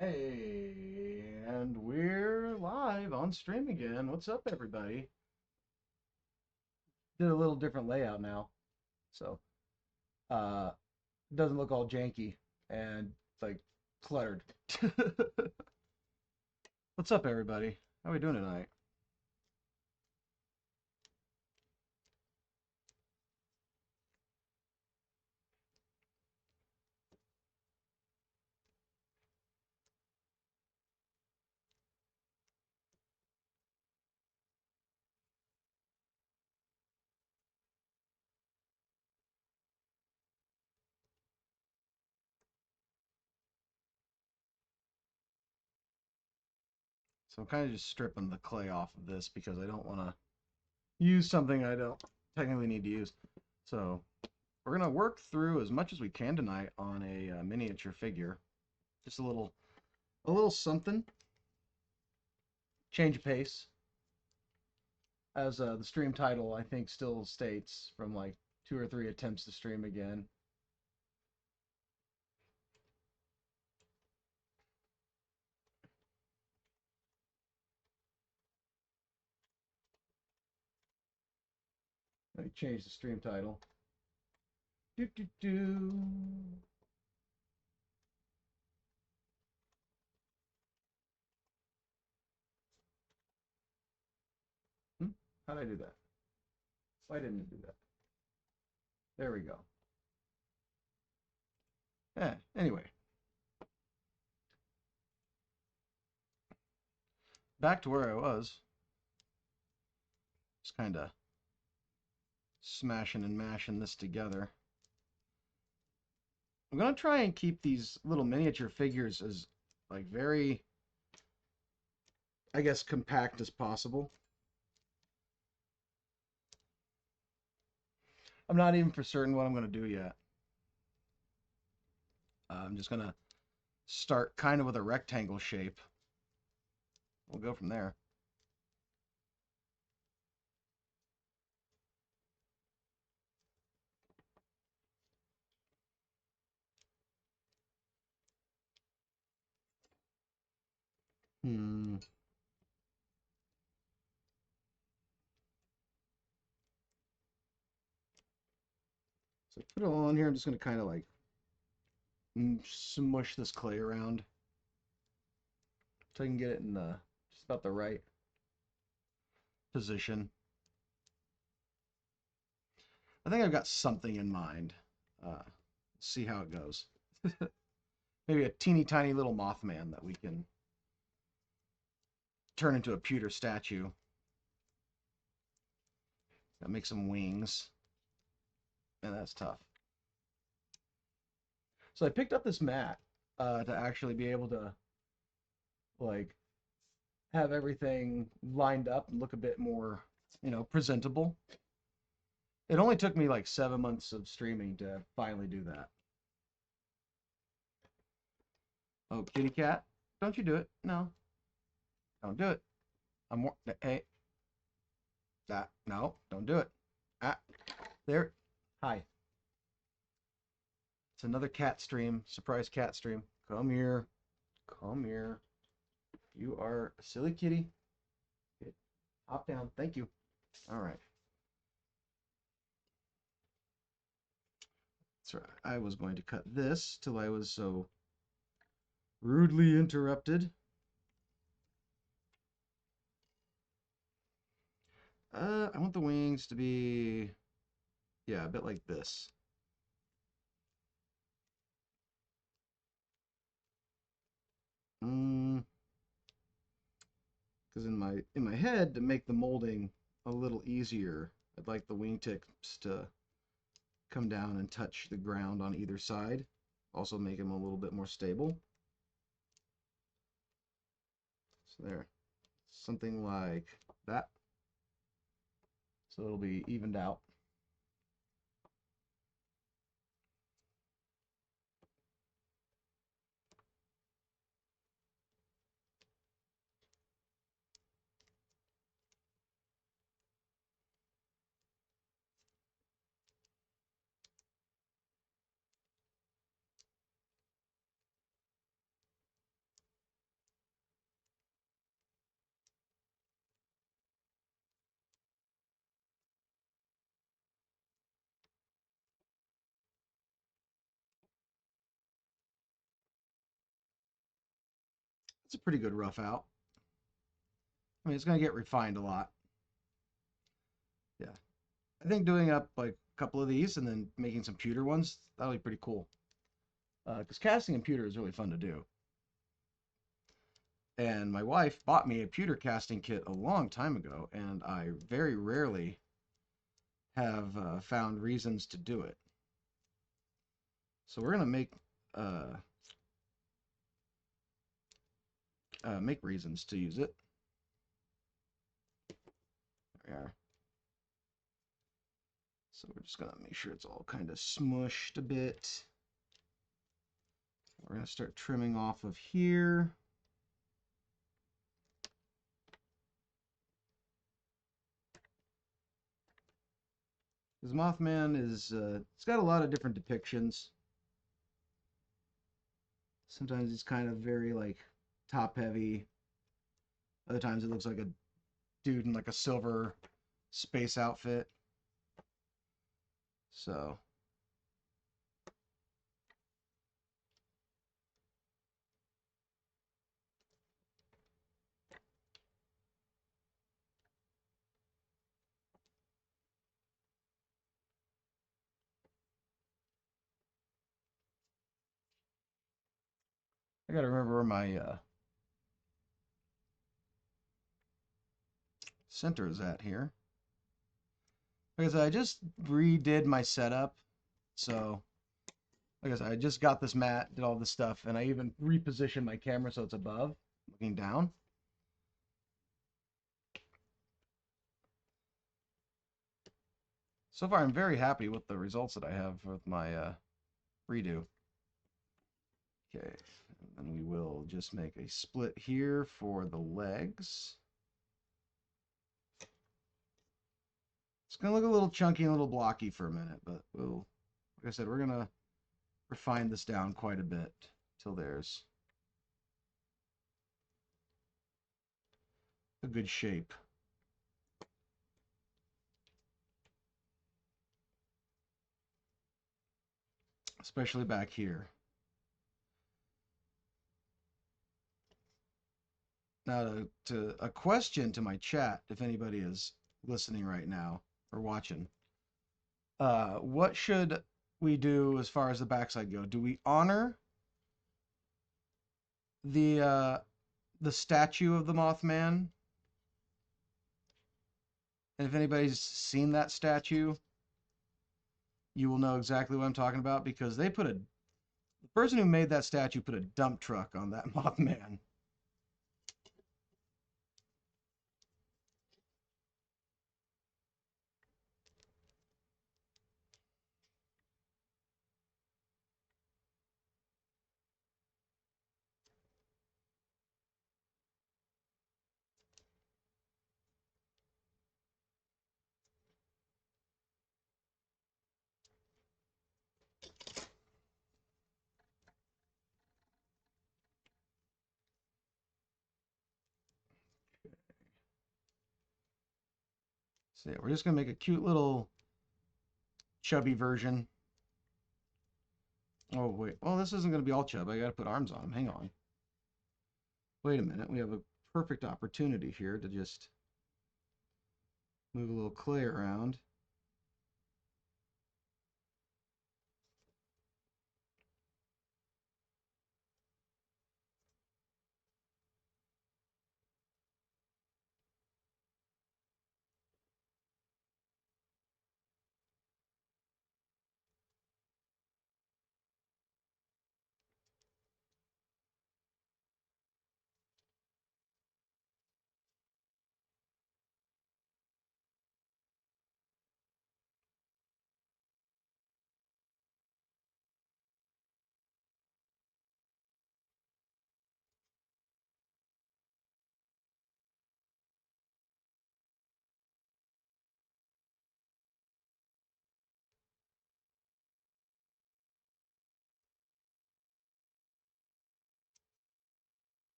Hey, and we're live on stream again. What's up, everybody? Did a little different layout now, so uh, it doesn't look all janky and like cluttered. What's up, everybody? How are we doing tonight? So I'm kind of just stripping the clay off of this because I don't want to use something I don't technically need to use. So we're gonna work through as much as we can tonight on a miniature figure. Just a little something. Change of pace. As the stream title, I think, still states, from like 2 or 3 attempts to stream again. Let me change the stream title. Do do do. How did I do that? Why didn't it do that? There we go. Anyway, back to where I was. Just kind of smashing and mashing this together. I'm gonna try and keep these little miniature figures as like very, I guess, compact as possible. I'm not even for certain what I'm gonna do yet. I'm just gonna start kind of with a rectangle shape. We'll go from there. Hmm. So put it all on here. I'm just going to kind of like smush this clay around so I can get it in just about the right position. I think I've got something in mind. See how it goes. Maybe a teeny tiny little Mothman that we can turn into a pewter statue. That makes some wings. And that's tough. So I picked up this mat to actually be able to like have everything lined up and look a bit more, presentable. It only took me like 7 months of streaming to finally do that. Oh, kitty cat, don't you do it. No, don't do it. Hey, no, don't do it. Ah, there. Hi. It's another cat stream. Surprise cat stream. Come here. Come here. You are a silly kitty. Hop down. Thank you. All right. That's right. I was going to cut this till I was so rudely interrupted. I want the wings to be, yeah, a bit like this. Because in my head, to make the molding a little easier, I'd like the wingtips to come down and touch the ground on either side. Also make them a little bit more stable. So there, something like that. So it'll be evened out. It's a pretty good rough out. I mean, it's going to get refined a lot. Yeah. I think doing up like a couple of these and then making some pewter ones, that'll be pretty cool. Because casting in pewter is really fun to do. And my wife bought me a pewter casting kit a long time ago, and I very rarely have found reasons to do it. So we're gonna uh, make reasons to use it. There we are. So we're just gonna make sure it's all kind of smushed a bit. We're gonna start trimming off of here. Because Mothman is, it's got a lot of different depictions. Sometimes it's kind of very like top heavy. Other times it looks like a dude in like a silver space outfit. So I gotta remember where my center is at here. Like I said, I just redid my setup. So, like I said, I just got this mat, did all this stuff, and I even repositioned my camera so it's above, looking down. So far, I'm very happy with the results that I have with my redo. Okay, and then we will just make a split here for the legs. It's gonna look a little chunky and a little blocky for a minute, but we'll, like I said, we're gonna refine this down quite a bit till there's a good shape. Especially back here. Now to a question to my chat, if anybody is listening right now or watching. What should we do as far as the backside go? Do we honor the statue of the Mothman? And if anybody's seen that statue, you will know exactly what I'm talking about because they put the person who made that statue put a dump truck on that Mothman. So yeah, we're just gonna make a cute little chubby version. Oh wait, oh this isn't gonna be all chub. I gotta put arms on him. Hang on. Wait a minute, we have a perfect opportunity here to just move a little clay around.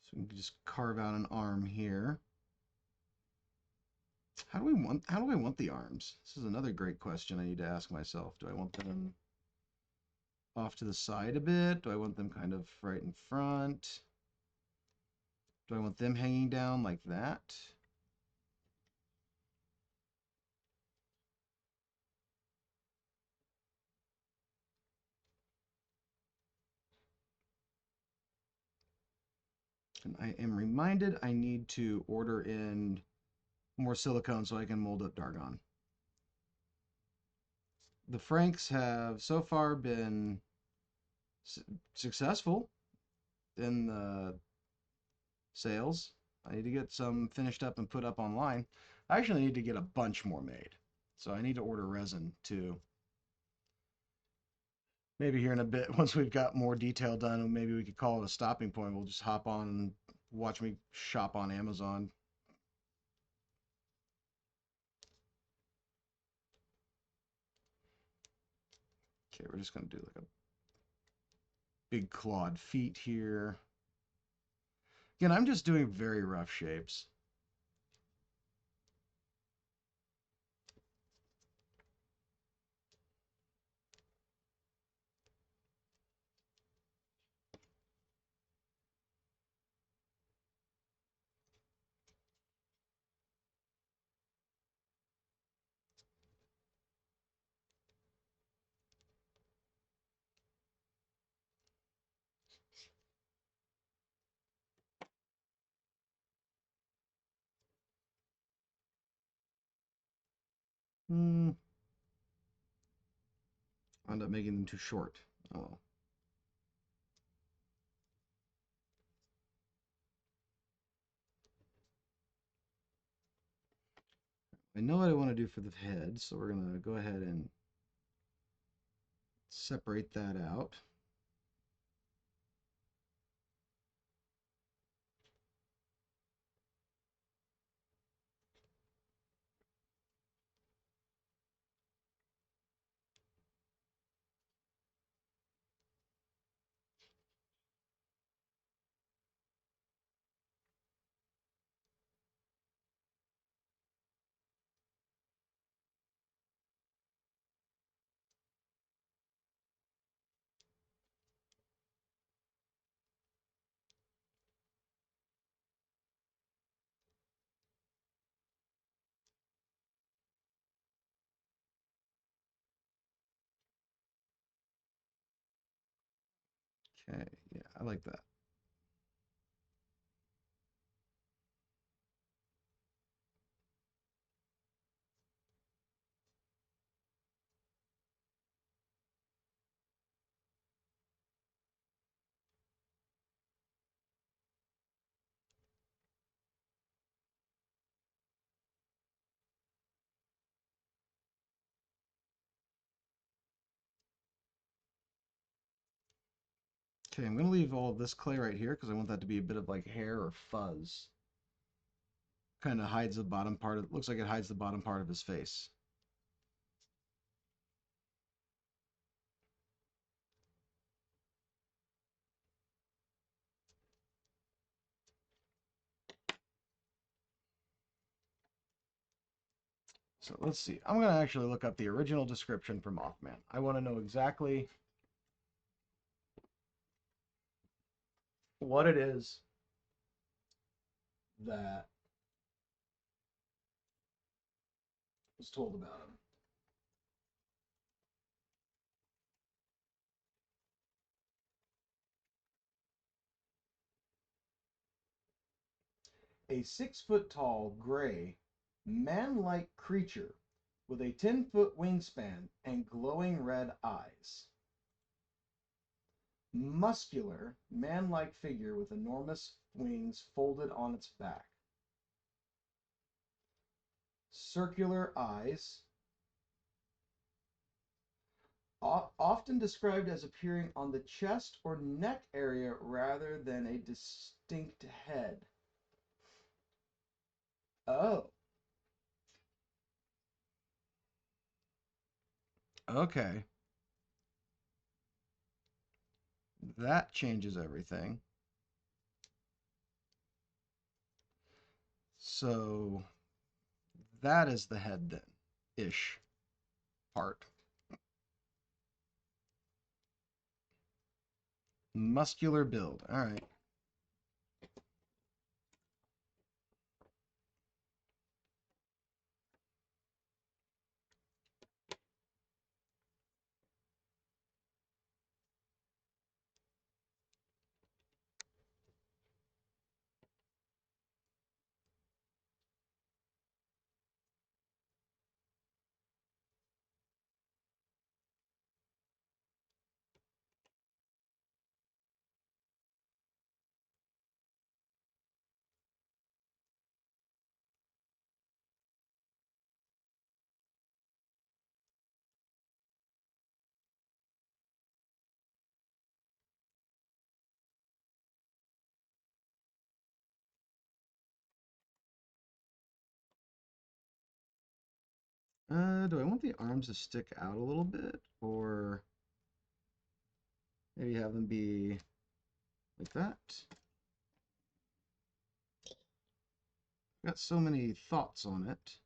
So we can just carve out an arm here. How do I want the arms? This is another great question I need to ask myself. Do I want them off to the side a bit? Do I want them kind of right in front? Do I want them hanging down like that? And I am reminded I need to order in more silicone so I can mold up Dargon. The Franks have so far been successful in the sales. I need to get some finished up and put up online. I actually need to get a bunch more made. So I need to order resin too. Maybe here in a bit, once we've got more detail done, maybe we could call it a stopping point. We'll just hop on and watch me shop on Amazon. Okay, we're just going to do like a big clawed feet here. Again, I'm just doing very rough shapes. I end up making them too short. Oh. I know what I want to do for the head, so we're going to go ahead and separate that out. Okay, yeah, I like that. Okay, I'm going to leave all of this clay right here because I want that to be a bit of like hair or fuzz. Kind of hides the bottom part of, looks like it hides the bottom part of his face. So let's see. I'm going to actually look up the original description for Mothman. I want to know exactly what it is that was told about him. A 6-foot tall, gray, man-like creature with a 10-foot wingspan and glowing red eyes. Muscular, man-like figure with enormous wings folded on its back. Circular eyes. Often described as appearing on the chest or neck area rather than a distinct head. Oh. Okay. That changes everything. So that is the head then, ish part. Muscular build. All right. Do I want the arms to stick out a little bit, or maybe have them be like that? Got so many thoughts on it.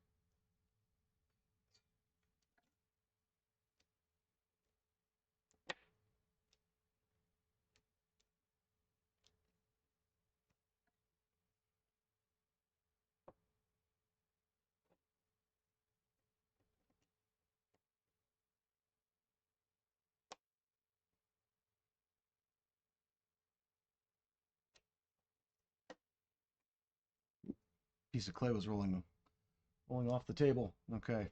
Piece of clay was rolling off the table. Okay.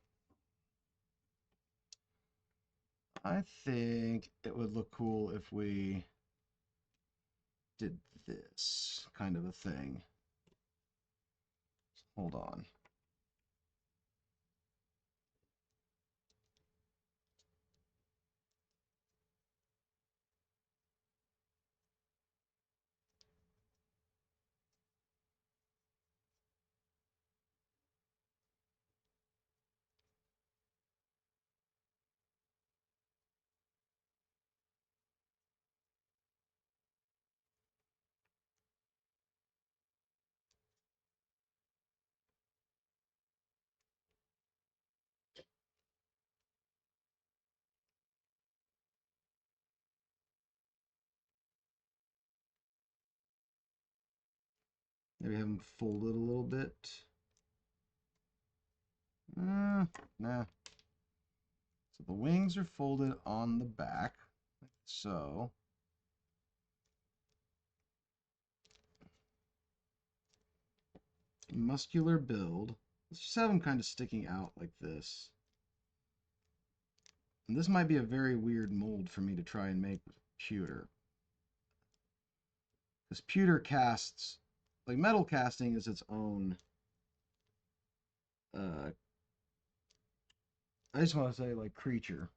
I think it would look cool if we did this kind of a thing. Hold on. Maybe have them folded a little bit. Nah. So the wings are folded on the back, like so. Muscular build. Let's just have them kind of sticking out like this. And this might be a very weird mold for me to try and make with pewter. Because pewter casts, like metal casting is its own, I just want to say like creature.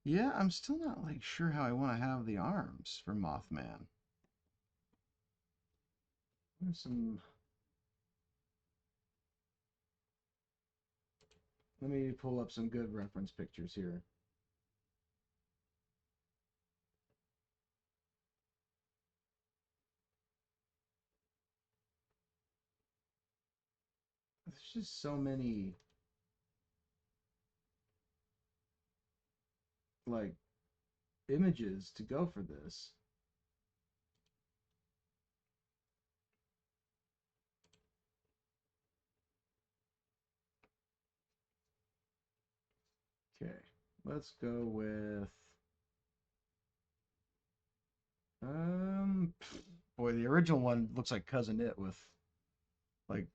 Yeah, I'm still not like sure how I want to have the arms for Mothman. There's some. Let me pull up some good reference pictures here. There's just so many like images to go for this. Okay, let's go with boy, the original one looks like Cousin It with like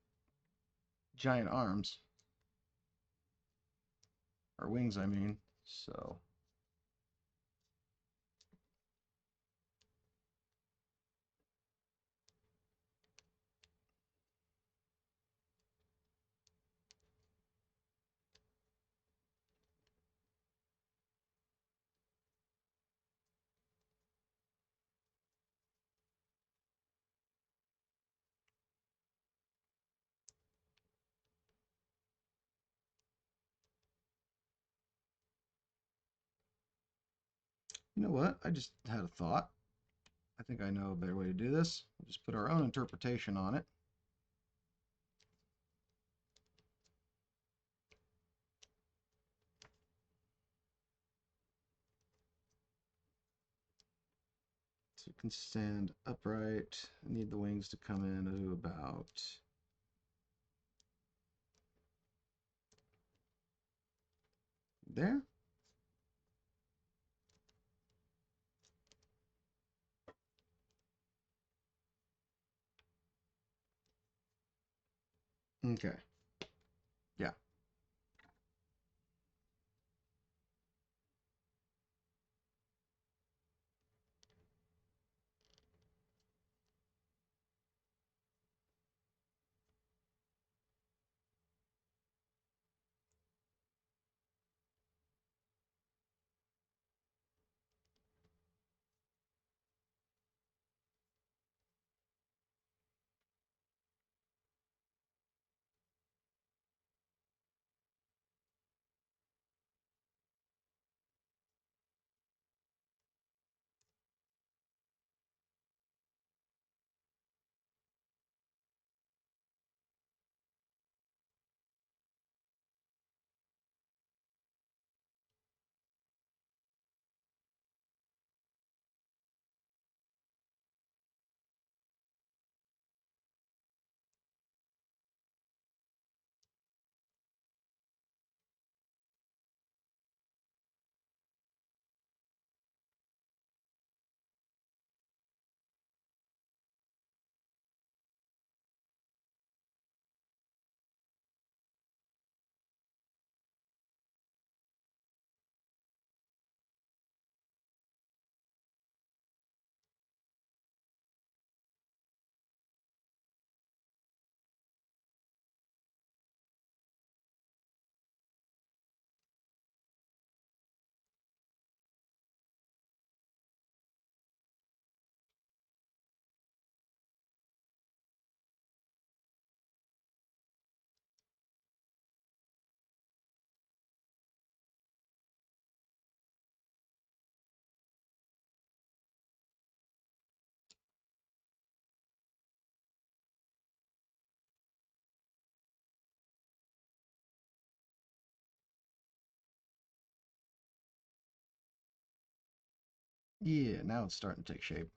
giant arms or wings, I mean. So you know what? I just had a thought. I think I know a better way to do this. We'll just put our own interpretation on it. So it can stand upright. I need the wings to come in to about there. Okay. Yeah. Yeah, now it's starting to take shape.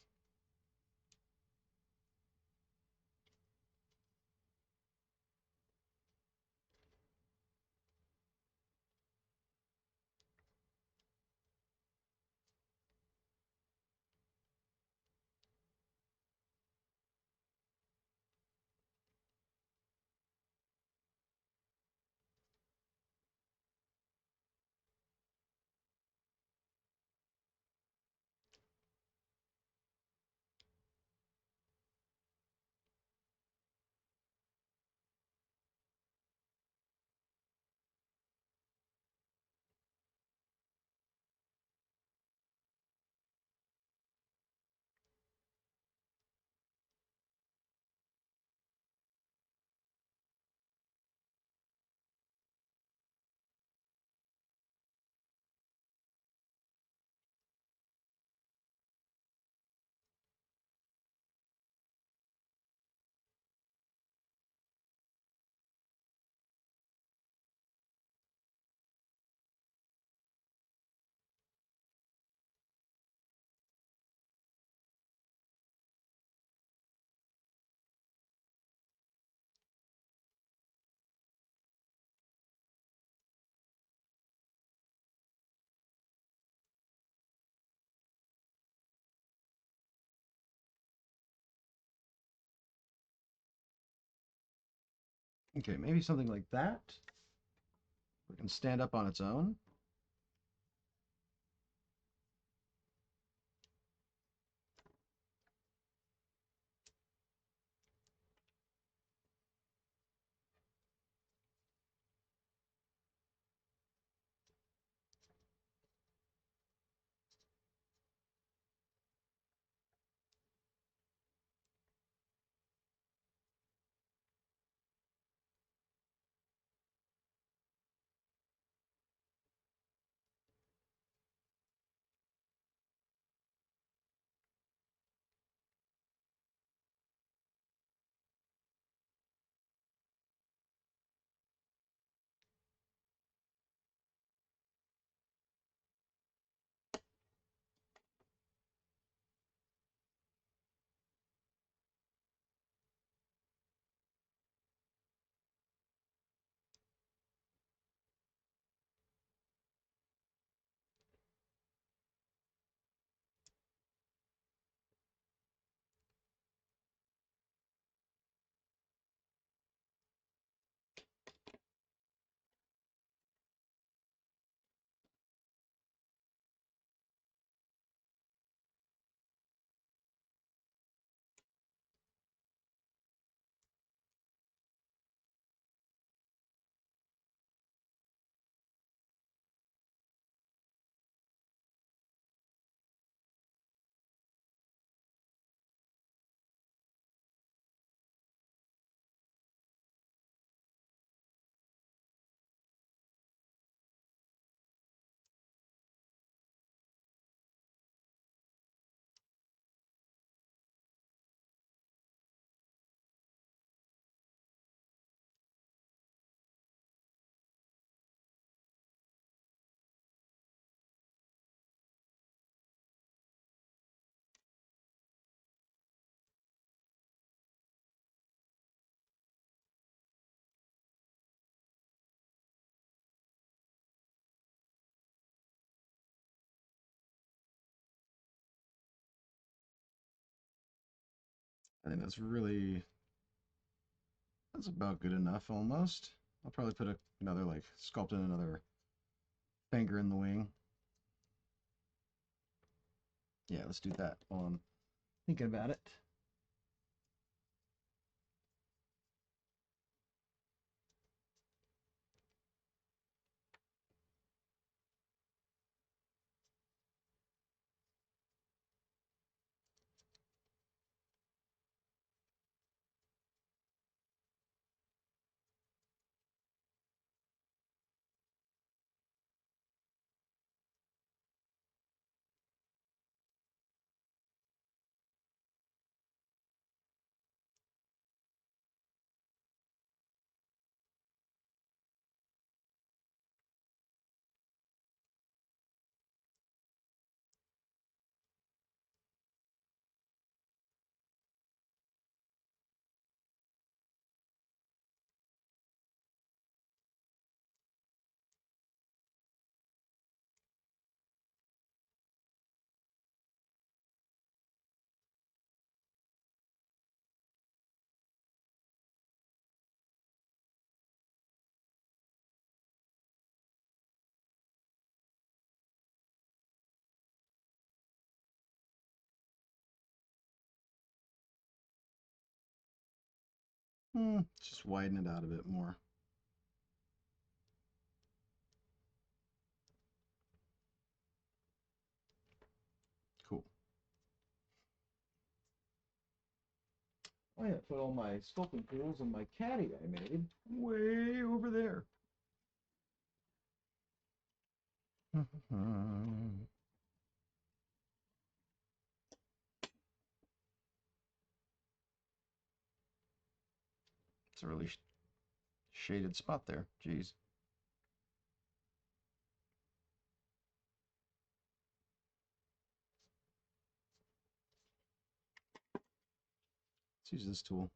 Okay, maybe something like that. It can stand up on its own. I think that's about good enough almost. I'll probably put another, like, sculpt in another finger in the wing. Yeah, let's do that while I'm thinking about it. Just widen it out a bit more. Cool. I have put all my sculpting tools and my caddy I made way over there. It's a really shaded spot there. Jeez. Let's use this tool.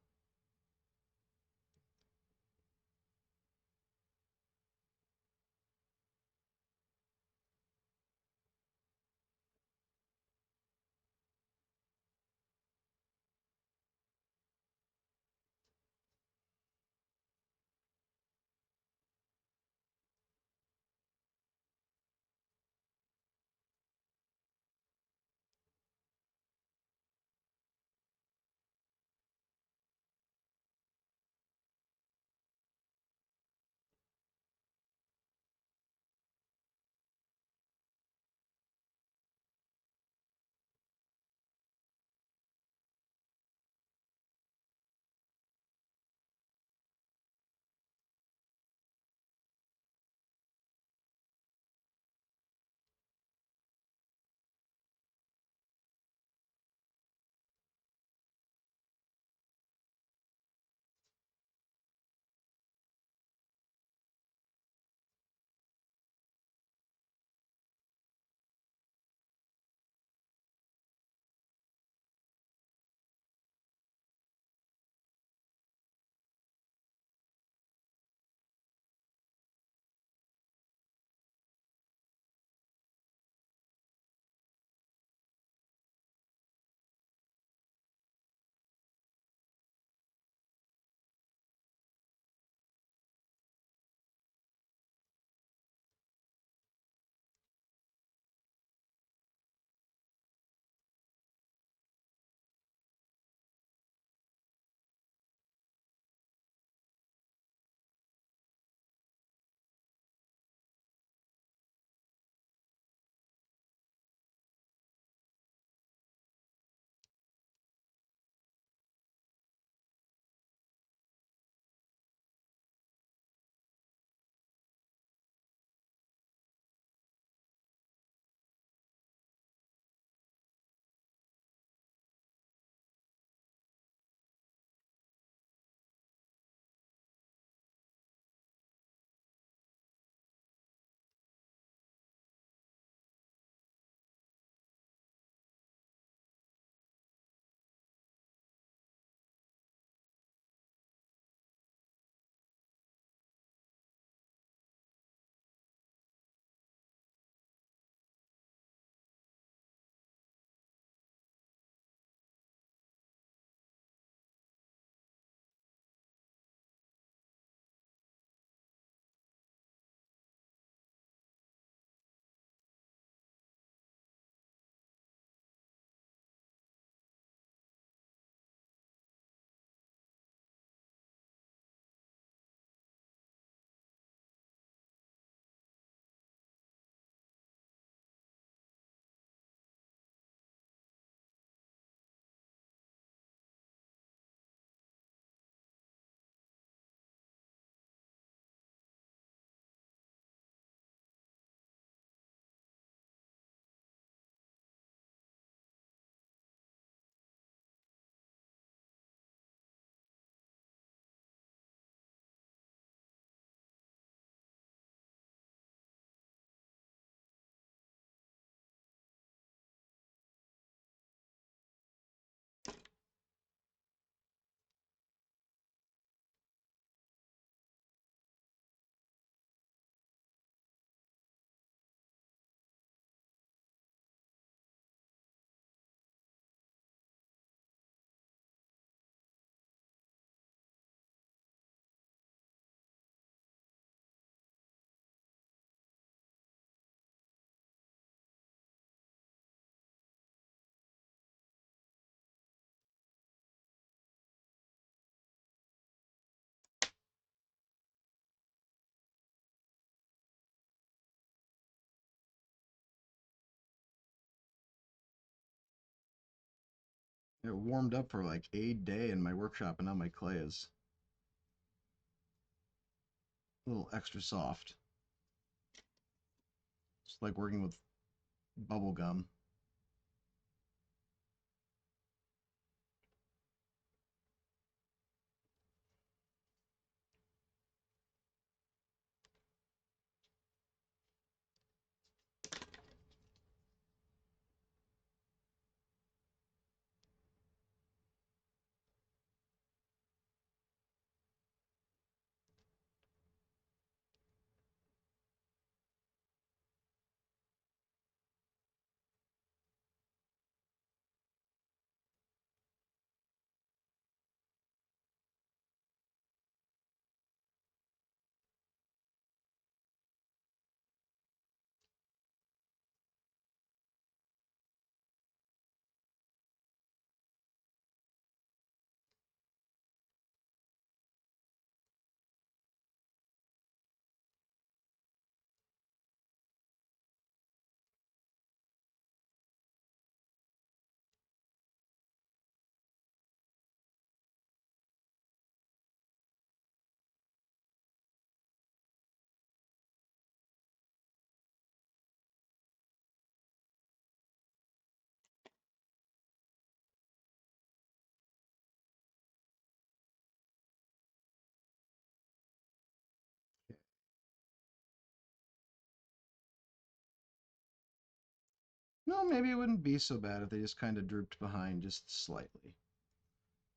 It warmed up for like a day in my workshop, and now my clay is a little extra soft. It's like working with bubble gum. No, maybe it wouldn't be so bad if they just kind of drooped behind just slightly.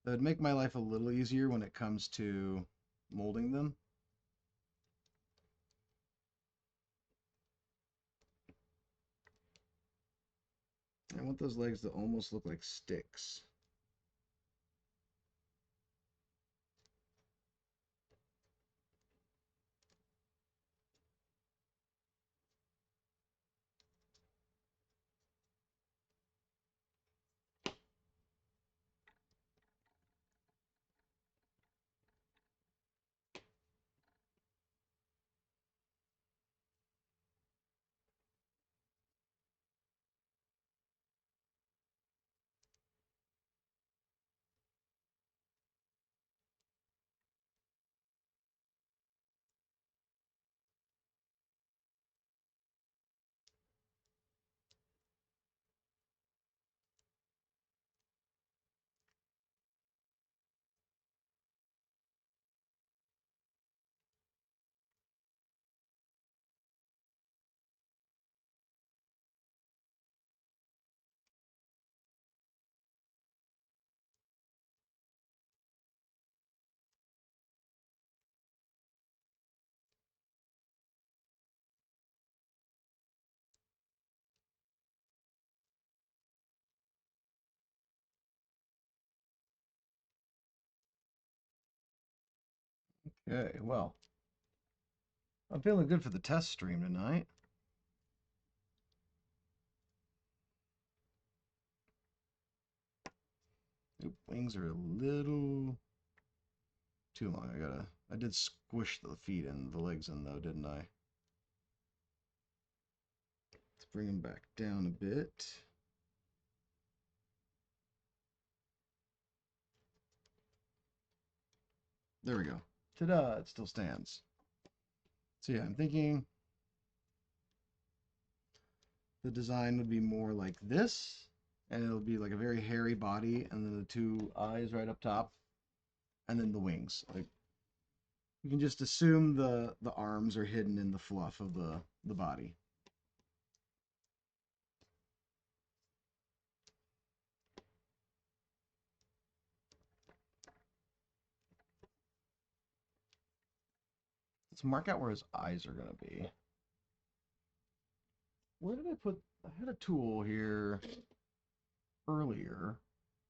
That would make my life a little easier when it comes to molding them. I want those legs to almost look like sticks. Okay, well, I'm feeling good for the test stream tonight. Oop, wings are a little too long. I did squish the feet and the legs in though, didn't I? Let's bring them back down a bit. There we go. Ta-da, it still stands. So yeah, I'm thinking the design would be more like this, and it'll be like a very hairy body, and then the two eyes right up top, and then the wings. Like you can just assume the arms are hidden in the fluff of the body. Let's mark out where his eyes are gonna be. Where did I put? I had a tool here earlier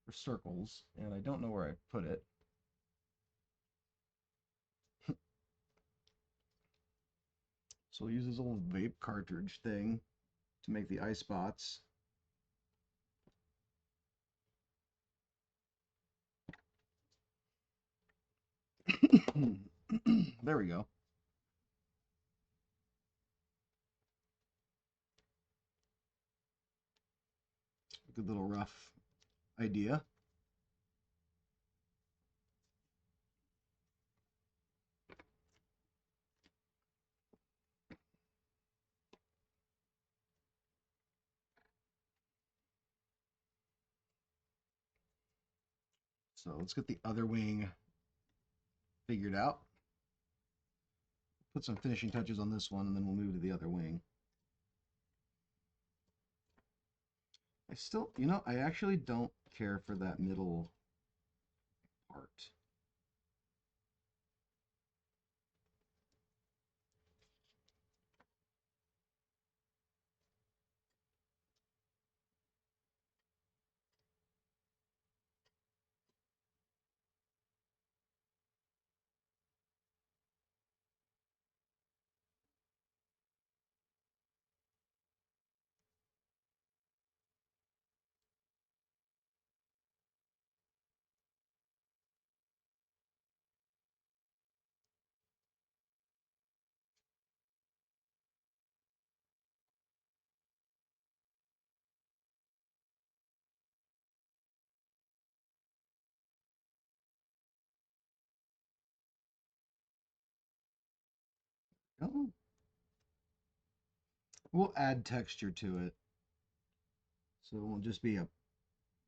for circles, and I don't know where I put it. So we'll use this old vape cartridge thing to make the eye spots. There we go. Good little rough idea. So let's get the other wing figured out. Put some finishing touches on this one, and then we'll move to the other wing. I still, I actually don't care for that middle part. Oh, we'll add texture to it. So it won't just be a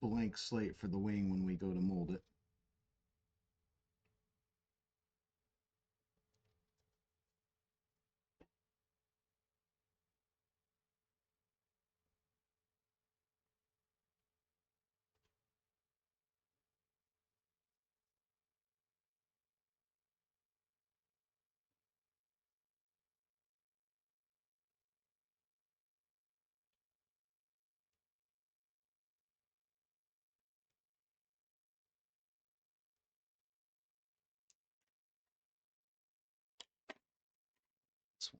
blank slate for the wing when we go to mold it. This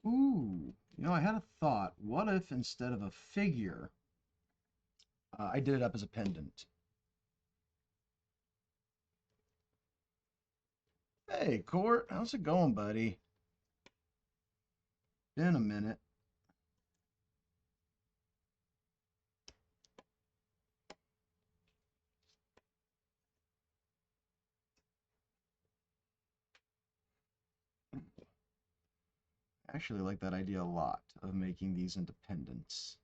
one. Ooh, I had a thought. What if instead of a figure, I did it up as a pendant? Hey, Court, how's it going, buddy? Been a minute. I actually like that idea a lot of making these into pendants.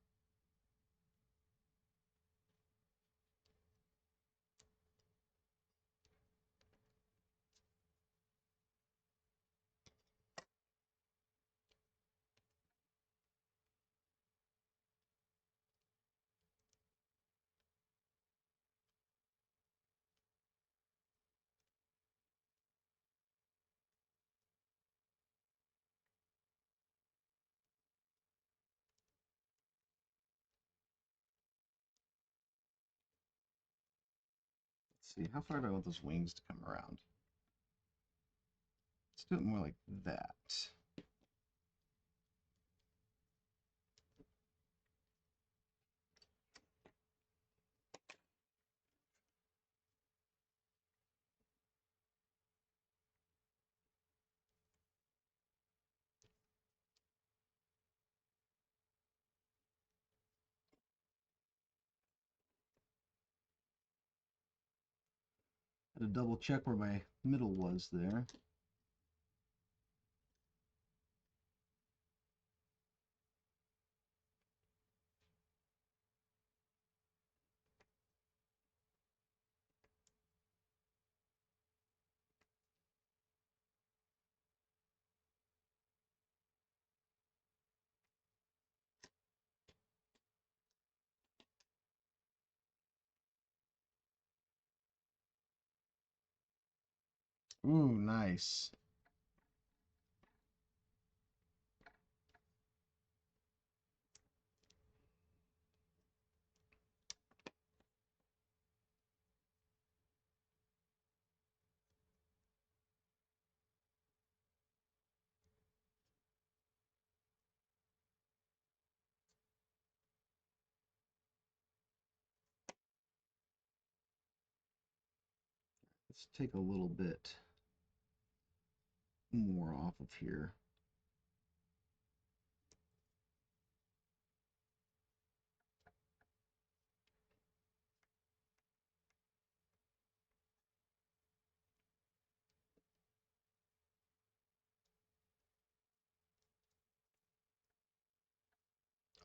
Let's see, how far do I want those wings to come around? Let's do it more like that. Had to double check where my middle was there. Ooh, nice. Let's take a little bit more off of here.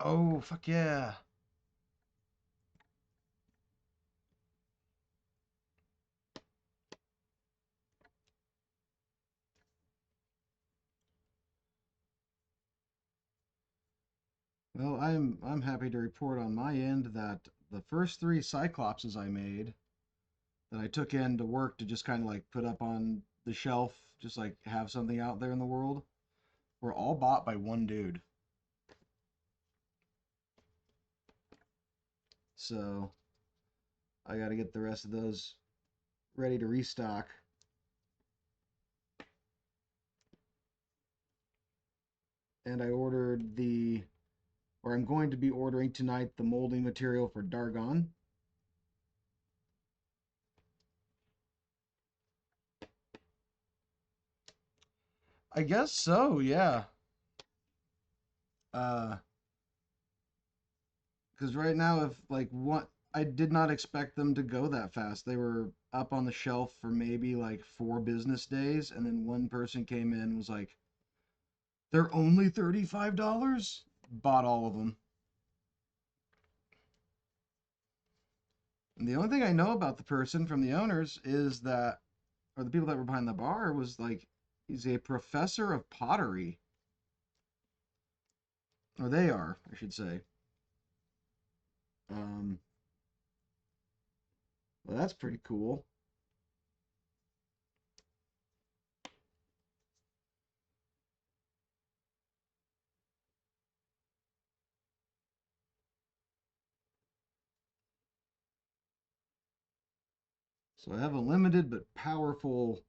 Oh, fuck yeah. Well, I'm happy to report on my end that the first three Cyclopses I made that I took in to work to just kind of like put up on the shelf, just like have something out there in the world, were all bought by one dude. So I got to get the rest of those ready to restock. And I ordered or I'm going to be ordering tonight the molding material for Dargon. I guess so, yeah. Uh, because right now, if like what I did not expect them to go that fast. They were up on the shelf for maybe like 4 business days, and then one person came in and was like, "They're only $35." Bought all of them. And the only thing I know about the person from the owners is that, or the people that were behind the bar, was like, he's a professor of pottery, or they are, I should say. Um, well, that's pretty cool. So I have a limited but powerful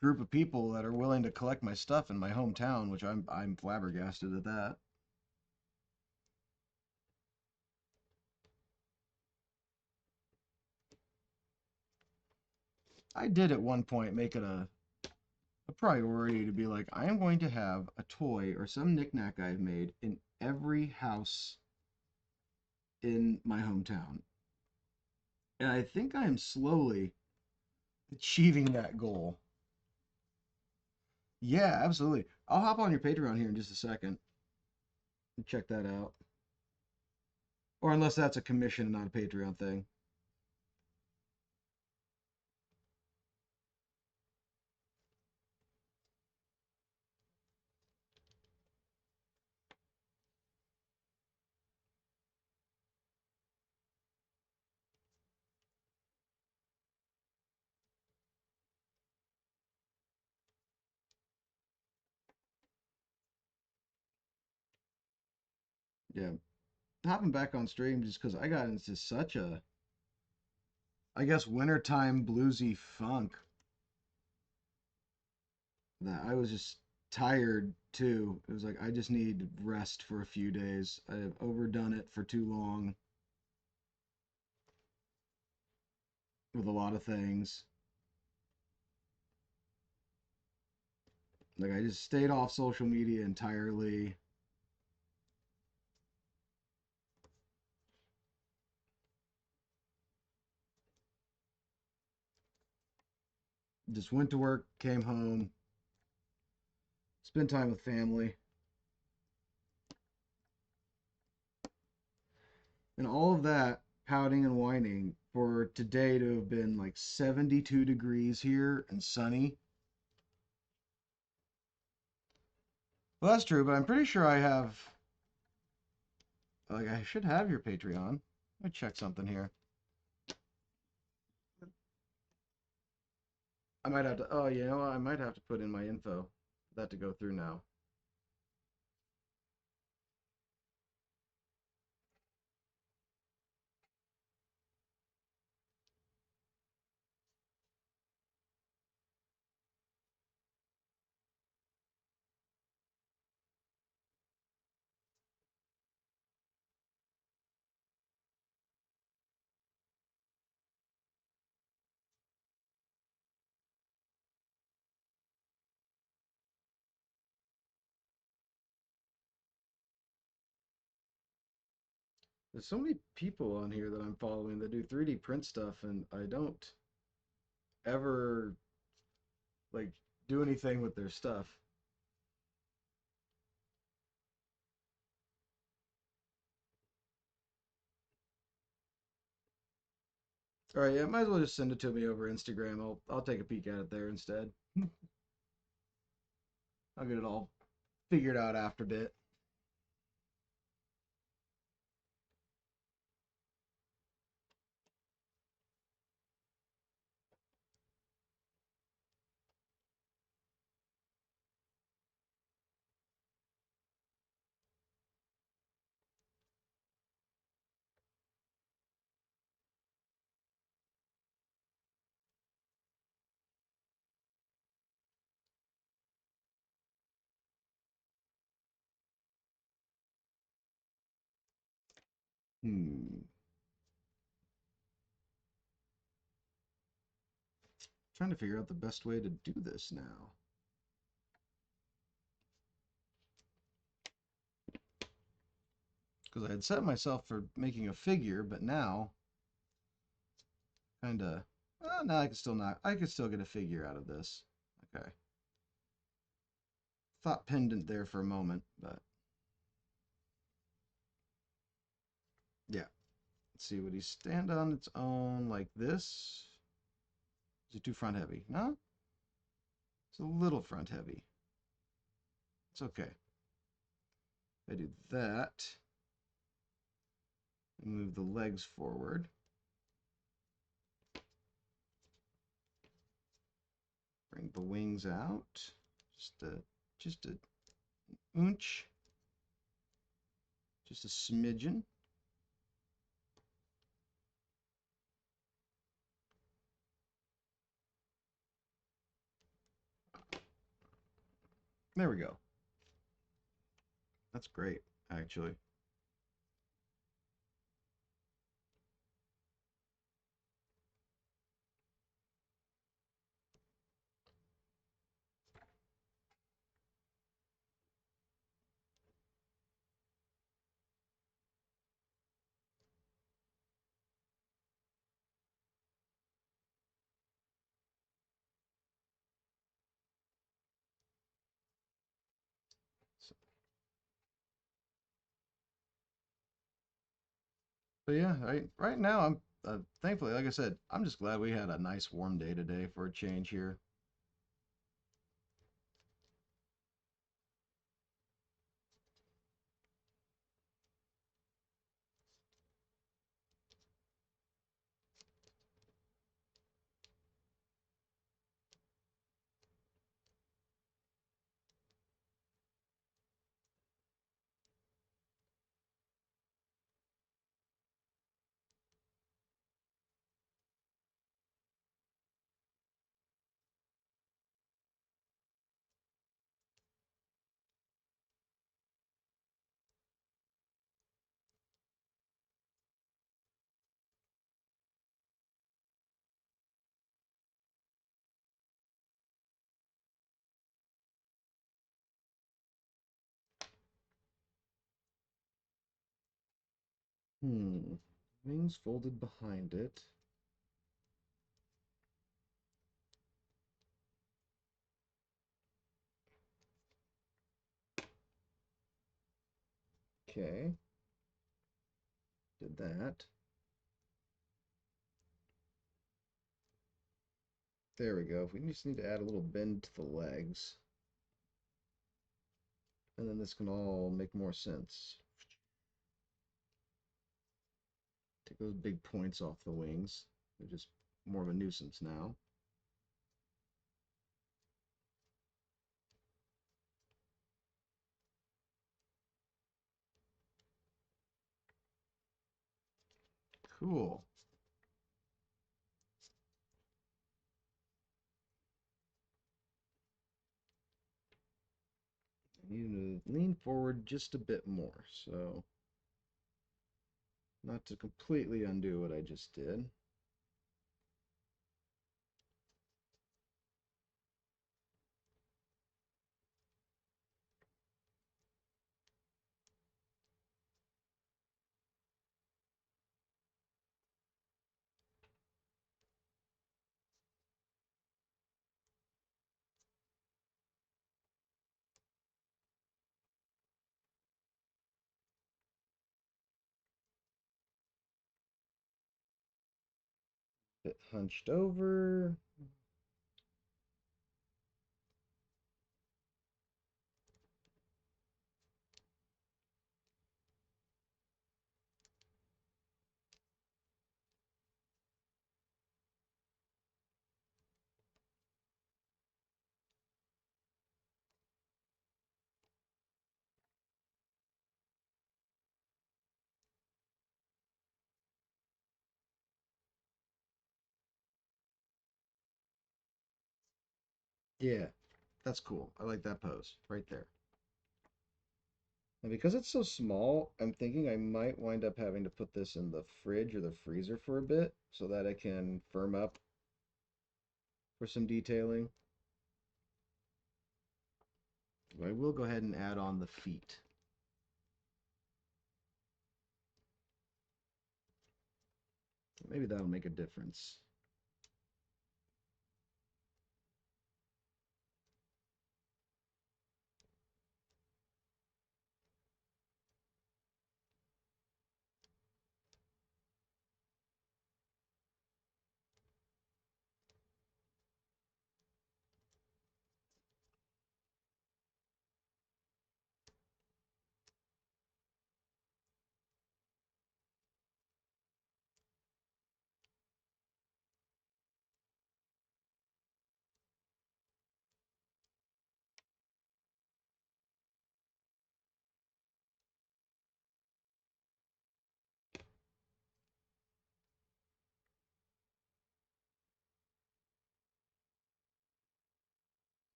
group of people that are willing to collect my stuff in my hometown, which I'm flabbergasted at that. I did at one point make it a priority to be like, I am going to have a toy or some knickknack I've made in every house in my hometown. And I think I am slowly achieving that goal. Yeah, absolutely. I'll hop on your Patreon here in just a second and check that out. Or unless that's a commission and not a Patreon thing. Yeah. Hopping back on stream just because I got into such a, I guess, wintertime bluesy funk that I was just tired too. It was like I just need rest for a few days. I've overdone it for too long with a lot of things. Like I just stayed off social media entirely. Just went to work, came home, spent time with family, and all of that pouting and whining for today to have been like 72 degrees here and sunny. Well, that's true, but I'm pretty sure I have, like, I should have your Patreon. Let me check something here. I might have to, oh, you know, I might have to put in my info for that to go through now. There's so many people on here that I'm following that do 3D print stuff, and I don't ever like do anything with their stuff. All right, yeah, might as well just send it to me over Instagram. I'll take a peek at it there instead. I'll get it all figured out after a bit. Hmm. Trying to figure out the best way to do this now. Because I had set myself for making a figure, but now kind of, no, I can still not. I could still get a figure out of this. Okay. Thought pendant there for a moment, but yeah. Let's see, would he stand on its own like this? Is it too front heavy? No, it's a little front heavy. It's okay. If I do that, and move the legs forward. Bring the wings out. Just a oonch. Just a smidgen. There we go. That's great, actually. So, but yeah, right now I'm thankfully, like I said, I'm just glad we had a nice warm day today for a change here. Hmm. Wings folded behind it. Okay. Did that. There we go. We just need to add a little bend to the legs. And then this can all make more sense. Take those big points off the wings. They're just more of a nuisance now. Cool. I need to lean forward just a bit more, so not to completely undo what I just did. Bit hunched over. Yeah, that's cool. I like that pose right there. And because it's so small, I'm thinking I might wind up having to put this in the fridge or the freezer for a bit so that it can firm up for some detailing. I will go ahead and add on the feet. Maybe that'll make a difference.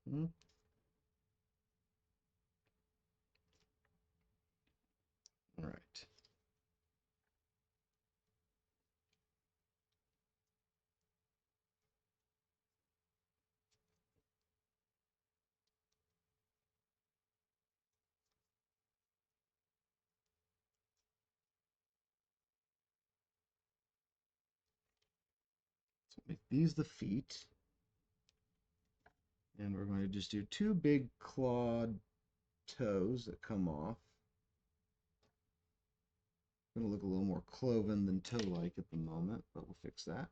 Mhm. All right. So make these the feet. And we're going to just do two big clawed toes that come off. Going to look a little more cloven than toe-like at the moment, but we'll fix that.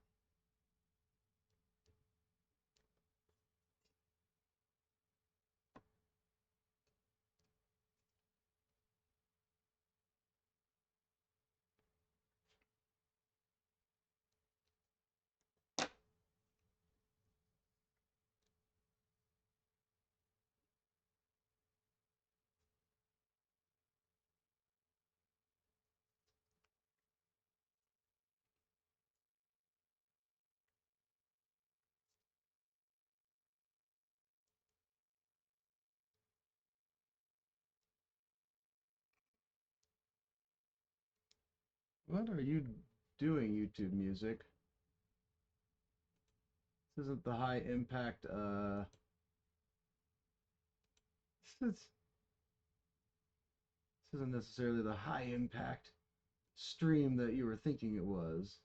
What are you doing, YouTube Music? This isn't the high impact, this is this isn't necessarily the high impact stream that you were thinking it was.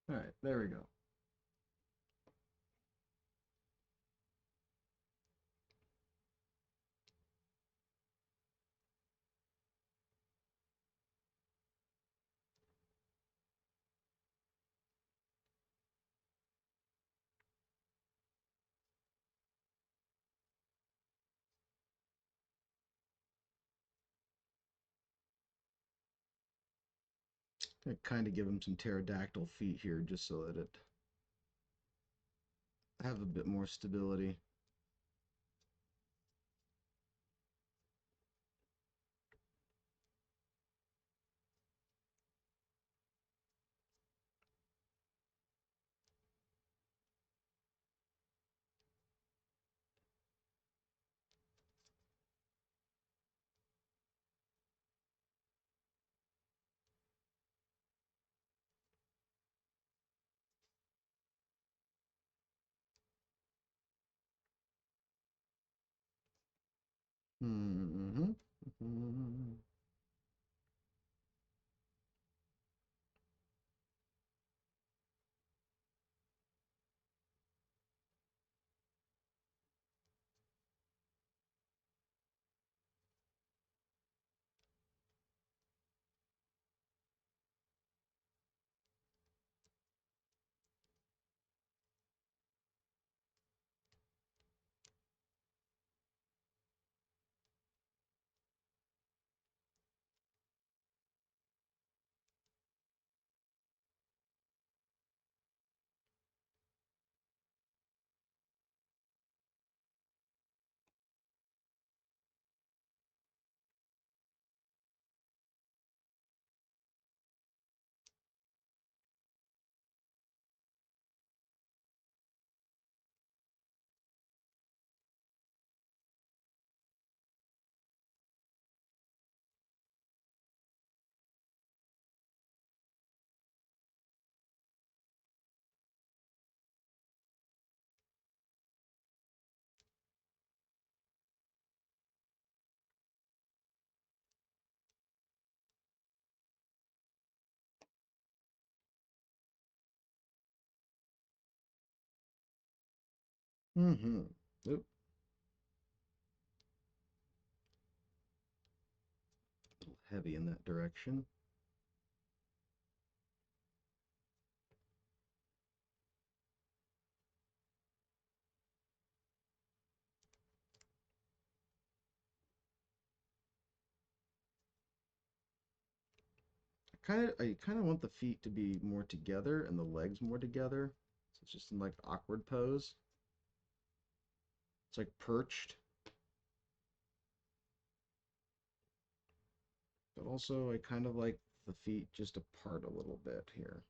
All right, there we go. I kind of give him some pterodactyl feet here just so that it have a bit more stability. Mm-hmm. Mm-hmm. Mm-hmm. Oop, a little heavy in that direction. I kind of want the feet to be more together and the legs more together. So it's just in like awkward pose. It's like perched, but also I kind of like the feet just apart a little bit here.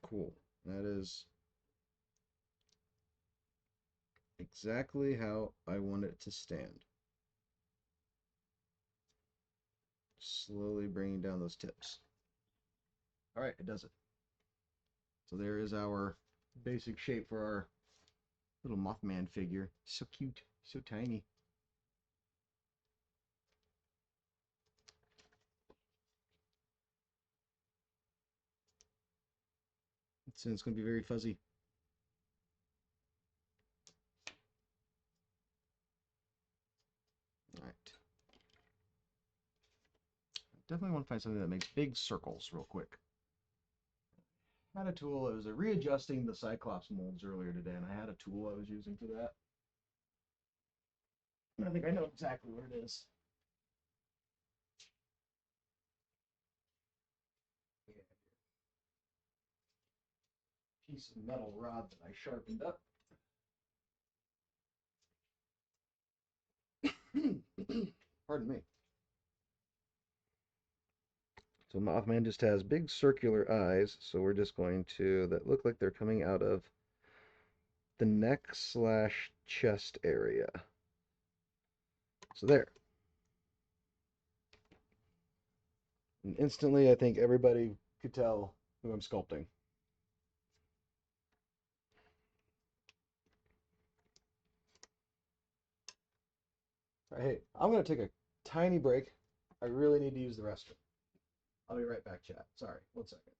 Cool. That is exactly how I want it to stand. Slowly bringing down those tips. All right, it does it. So there is our basic shape for our little Mothman figure. So cute, so tiny. It's going to be very fuzzy. All right. Definitely want to find something that makes big circles real quick. I had a tool. It was readjusting the Cyclops molds earlier today, and I had a tool I was using for that. And I think I know exactly what it is. Piece of metal rod that I sharpened up. Pardon me. So Mothman just has big circular eyes, so we're just going to, that look like they're coming out of the neck slash chest area. So there. And instantly, I think everybody could tell who I'm sculpting. All right, hey, I'm going to take a tiny break. I really need to use the restroom. I'll be right back, chat. Sorry, 1 second.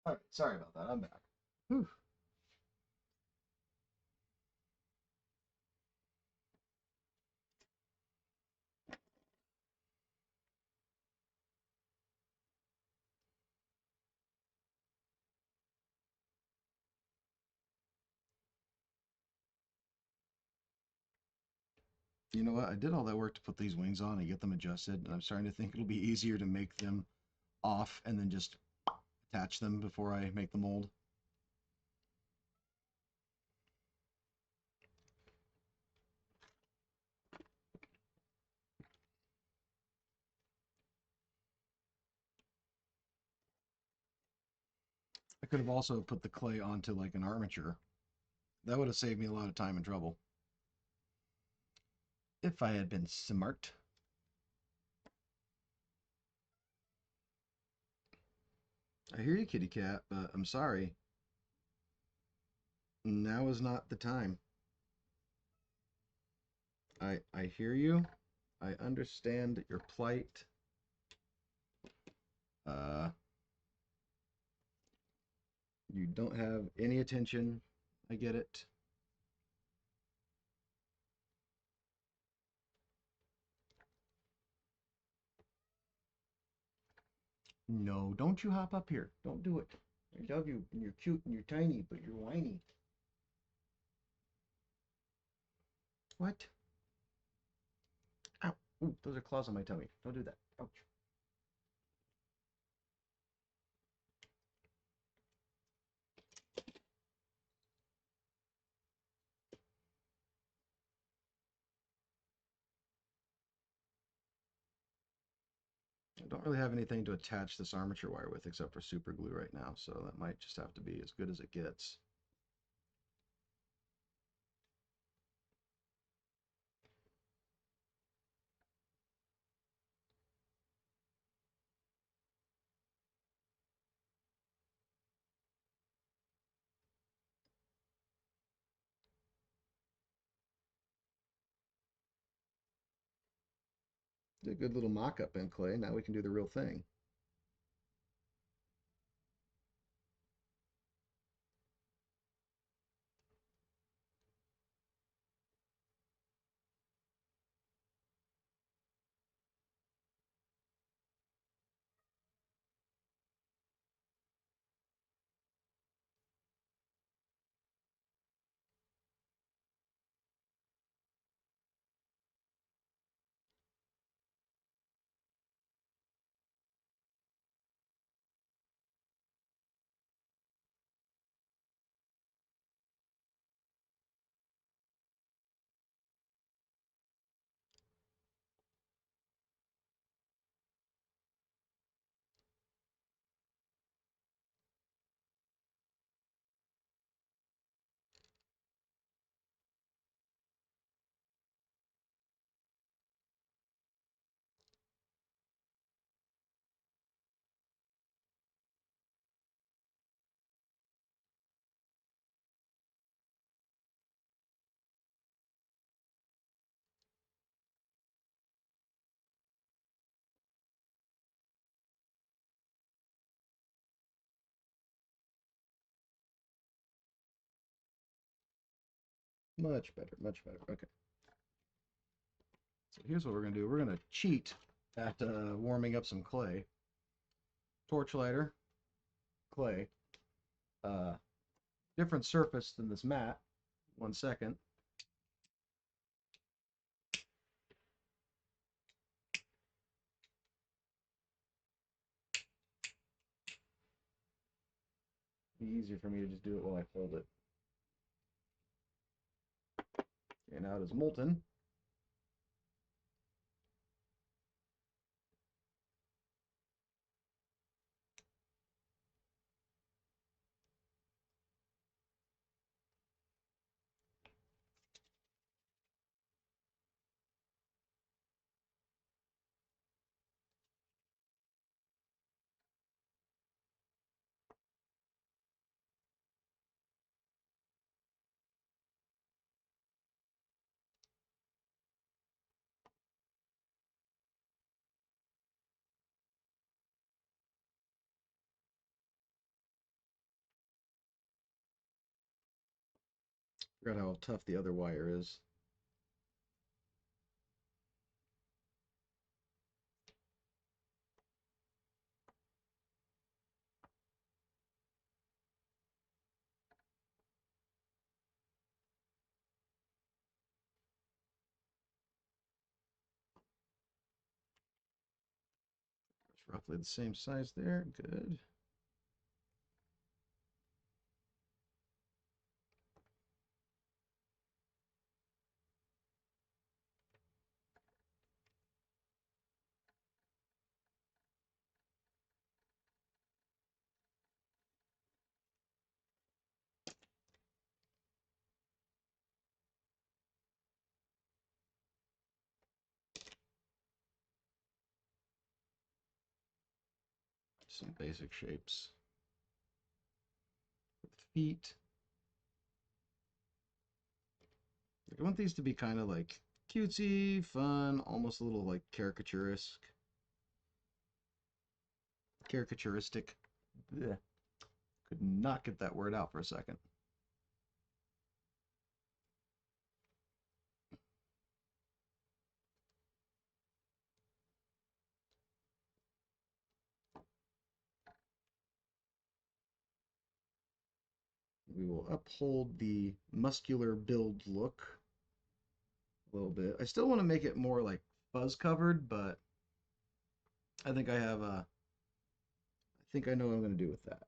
All right, sorry about that. I'm back. Whew. You know what? I did all that work to put these wings on and get them adjusted, and I'm starting to think it'll be easier to make them off and then just attach them before I make the mold. I could have also put the clay onto like an armature. That would have saved me a lot of time and trouble if I had been smart. I hear you, kitty cat, but I'm sorry. Now is not the time. I hear you. I understand your plight. Uh, you don't have any attention. I get it. No, don't you hop up here. Don't do it. I love you, and you're cute, and you're tiny, but you're whiny. What? Ow. Ooh, those are claws on my tummy. Don't do that. Ouch. I don't really have anything to attach this armature wire with except for super glue right now, so that might just have to be as good as it gets. Did a good little mock-up in clay. Now we can do the real thing. Much better, much better. Okay. So here's what we're going to do. We're going to cheat at warming up some clay. Torch lighter, clay. Uh, Different surface than this mat. 1 second. Be easier for me to just do it while I fold it. Okay, now it is molten. Forgot how tough the other wire is. It's roughly the same size there. Good. Some basic shapes. feet. I want these to be kind of like cutesy, fun, almost a little like caricaturistic. Blech. Could not get that word out for a second. We will uphold the muscular build look a little bit. I still want to make it more like fuzz covered, but I think I think I know what I'm going to do with that.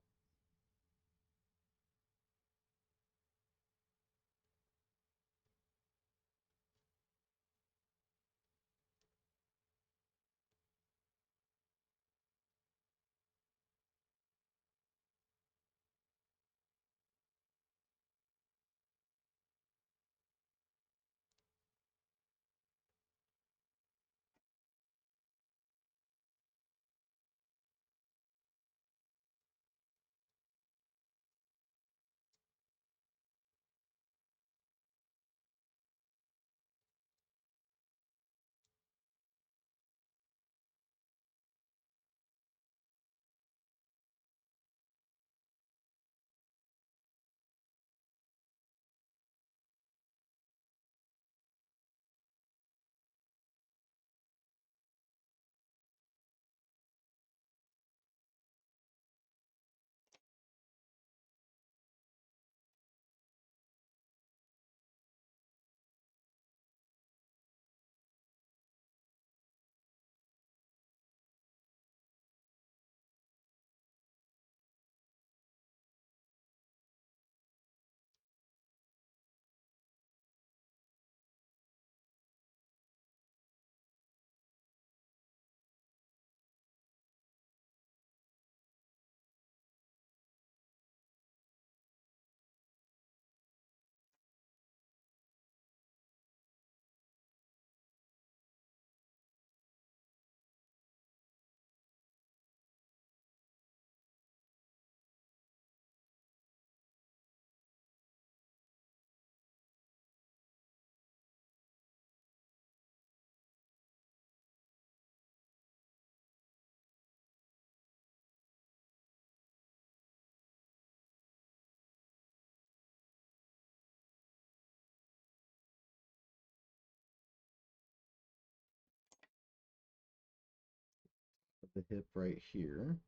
Put the hip right here.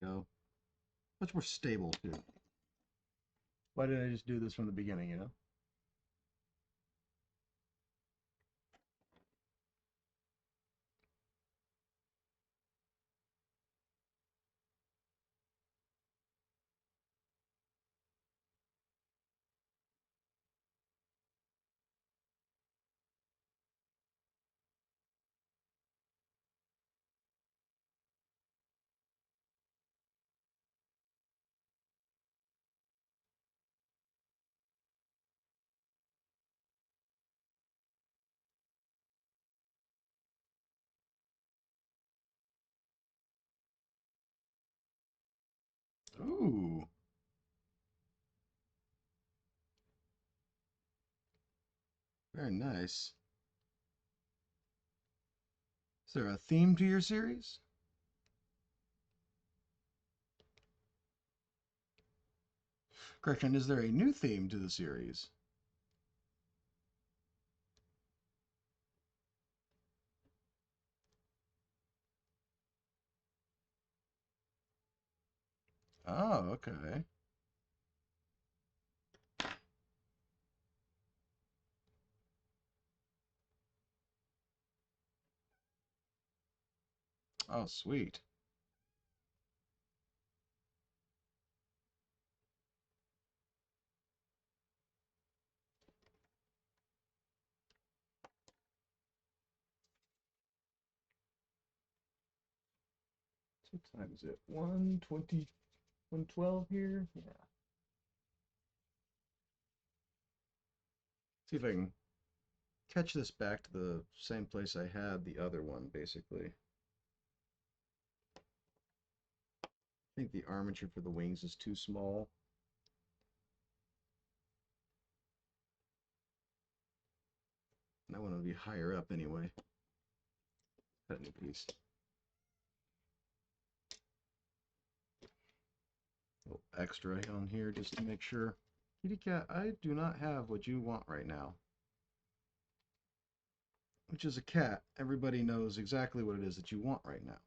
go. Much more stable too. Why didn't I just do this from the beginning, you know? Ooh, very nice. Is there a theme to your series? Correction, is there a new theme to the series? Oh, okay. Oh, sweet. What time is it? 1:20, 1:12 here? Yeah. See if I can catch this back to the same place I had the other one, basically. I think the armature for the wings is too small. And I want to be higher up anyway. Cut a new piece. A little extra on here just to make sure. Kitty cat, I do not have what you want right now. Which is a cat. Everybody knows exactly what it is that you want right now.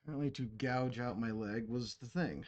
Apparently to gouge out my leg was the thing.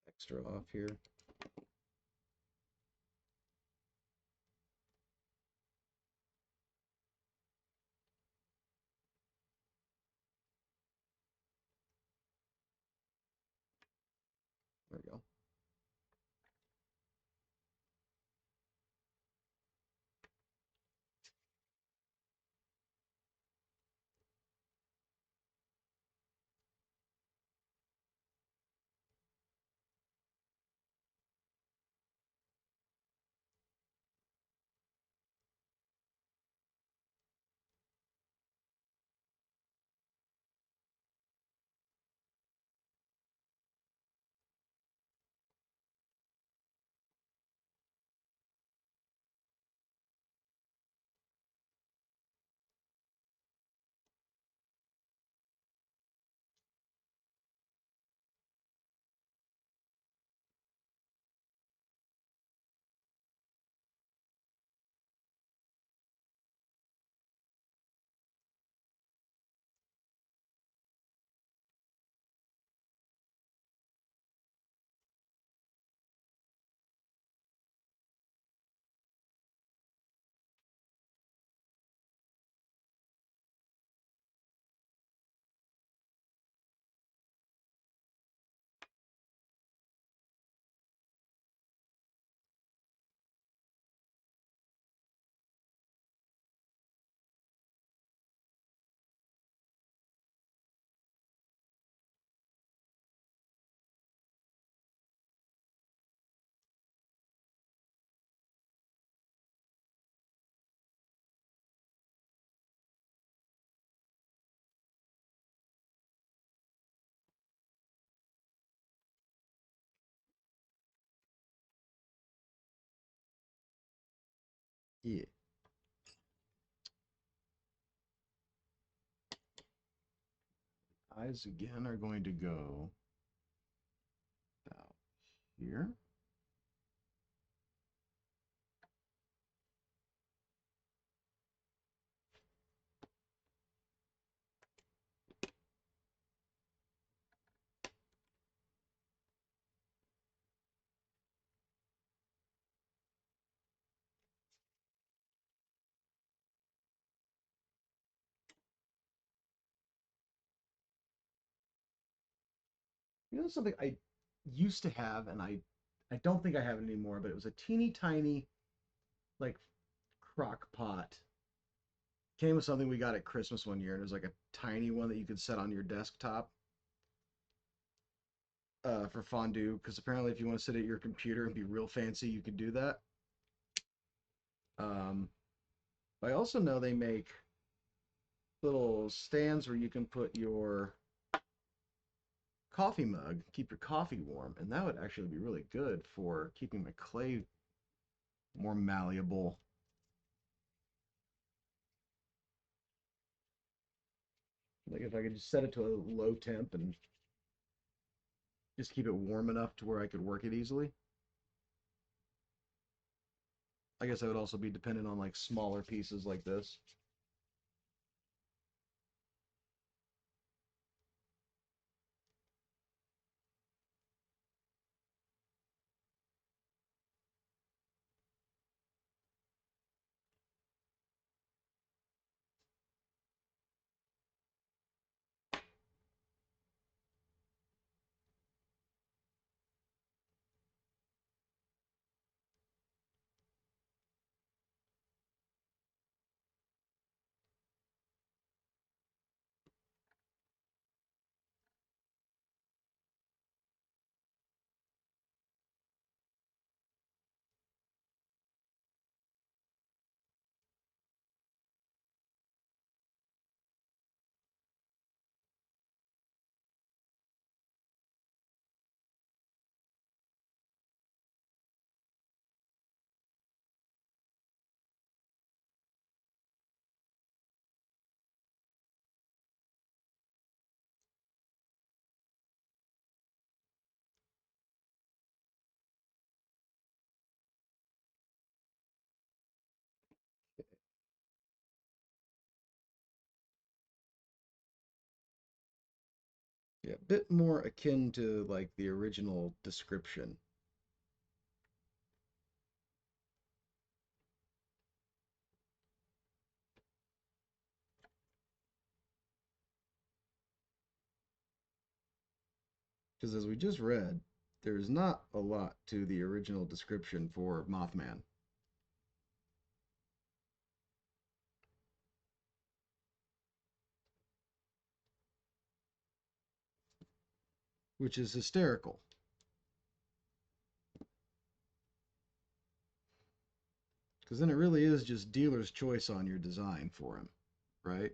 Extra off here. There we go. Yeah. Eyes again are going to go about here. You know something I used to have, and I don't think I have it anymore, but it was a teeny tiny like crock pot. Came with something we got at Christmas one year, and it was like a tiny one that you could set on your desktop for fondue. Because apparently, if you want to sit at your computer and be real fancy, you could do that. Um, I also know they make little stands where you can put your coffee mug, keep your coffee warm, and that would actually be really good for keeping the clay more malleable. Like if I could just set it to a low temp and just keep it warm enough to where I could work it easily. I guess I would also be dependent on like smaller pieces like this. Yeah, a bit more akin to like the original description, because as we just read, there's not a lot to the original description for Mothman, which is hysterical. Because then it really is just dealer's choice on your design for him, right?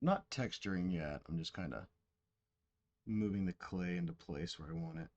I'm not texturing yet. I'm just kind of moving the clay into place where I want it.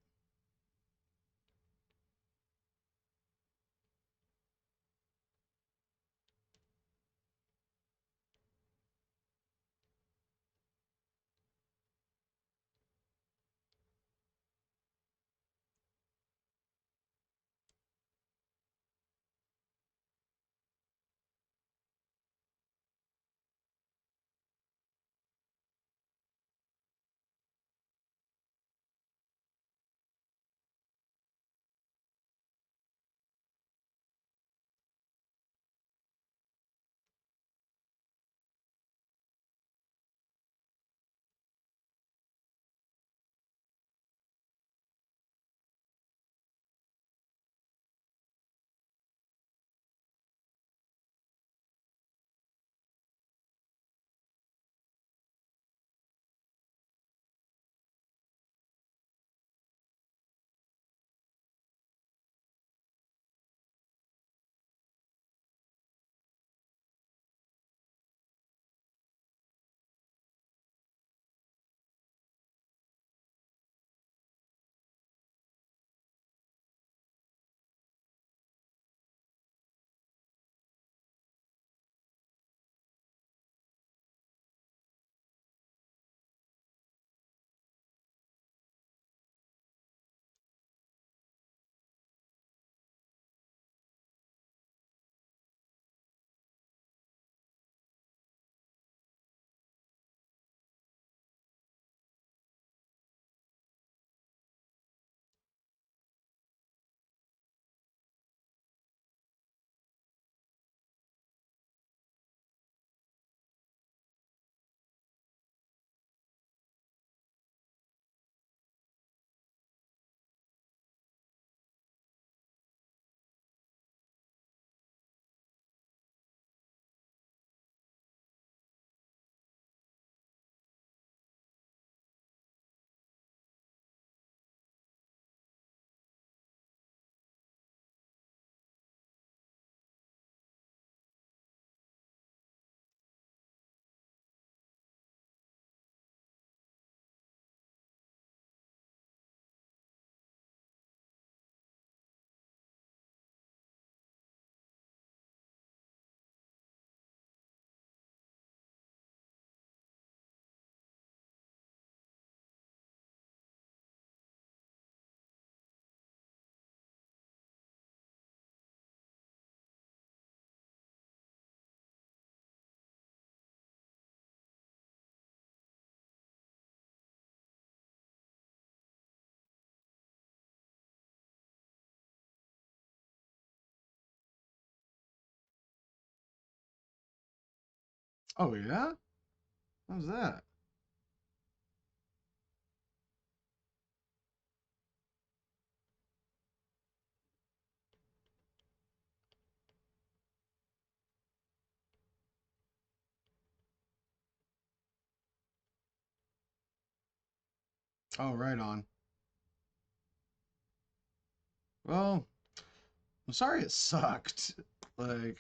Oh yeah? How's that? Oh, right on. Well, I'm sorry it sucked. Like,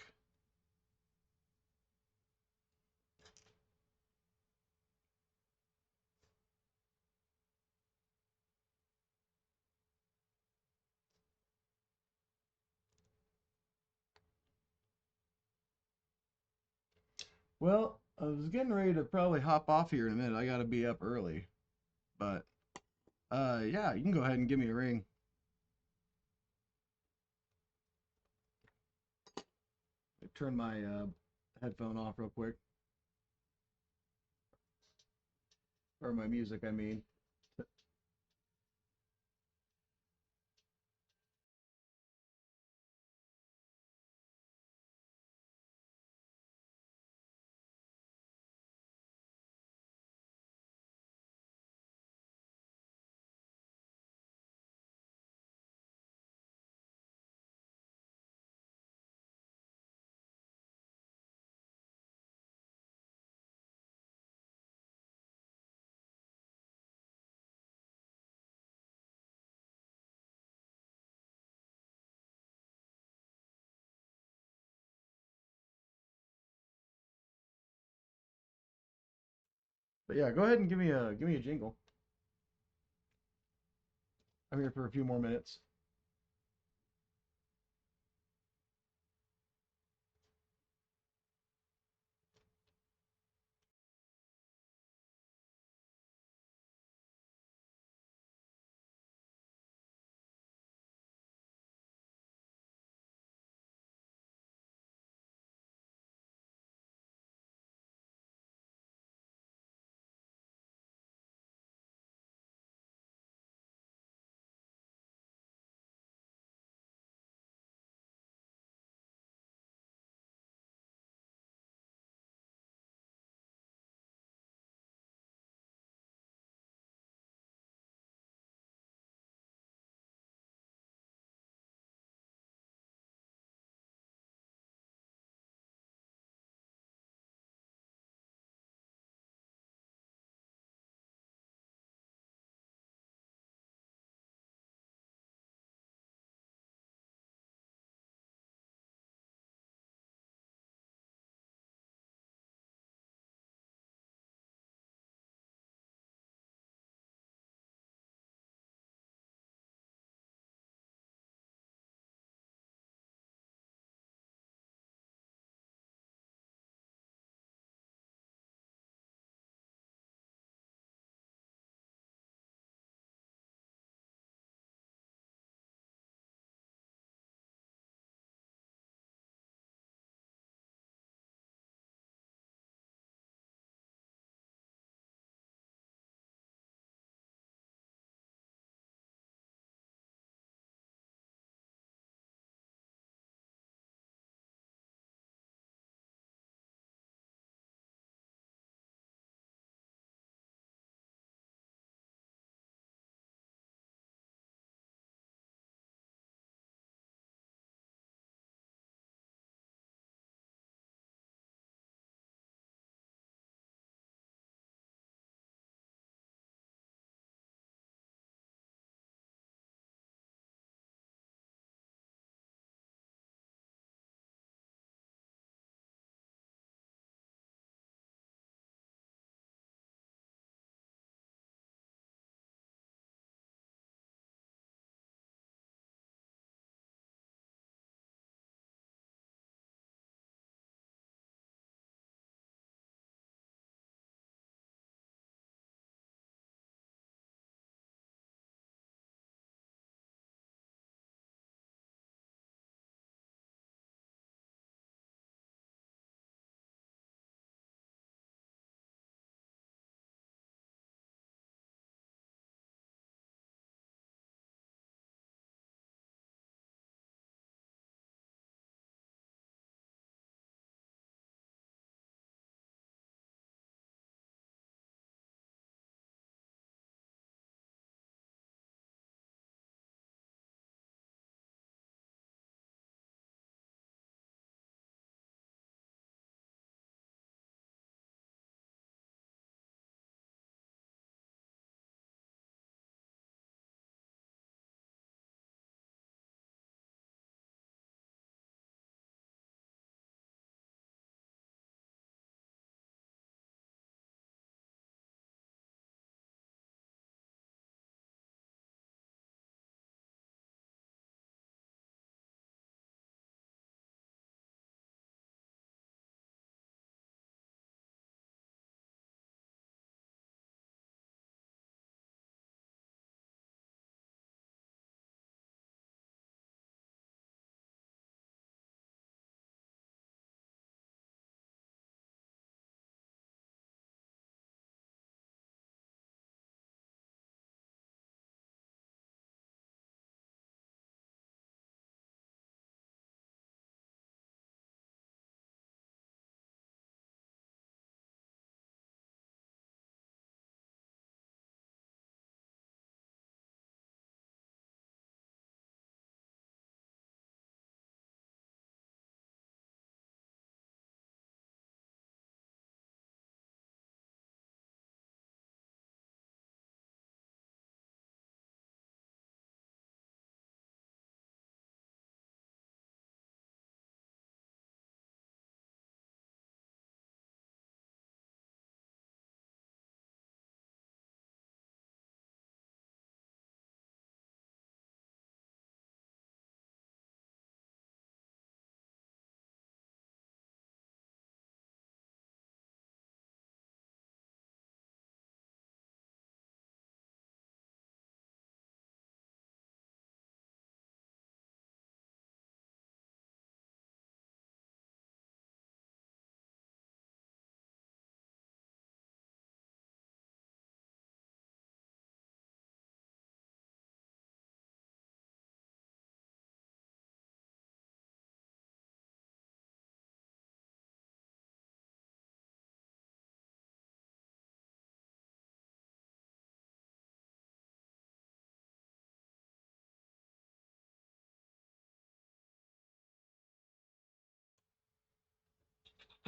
well, I was getting ready to probably hop off here in a minute. I gotta be up early. But yeah, you can go ahead and give me a ring. Turn my headphone off real quick. Or my music, I mean. But yeah, go ahead and give me a jingle. I'm here for a few more minutes.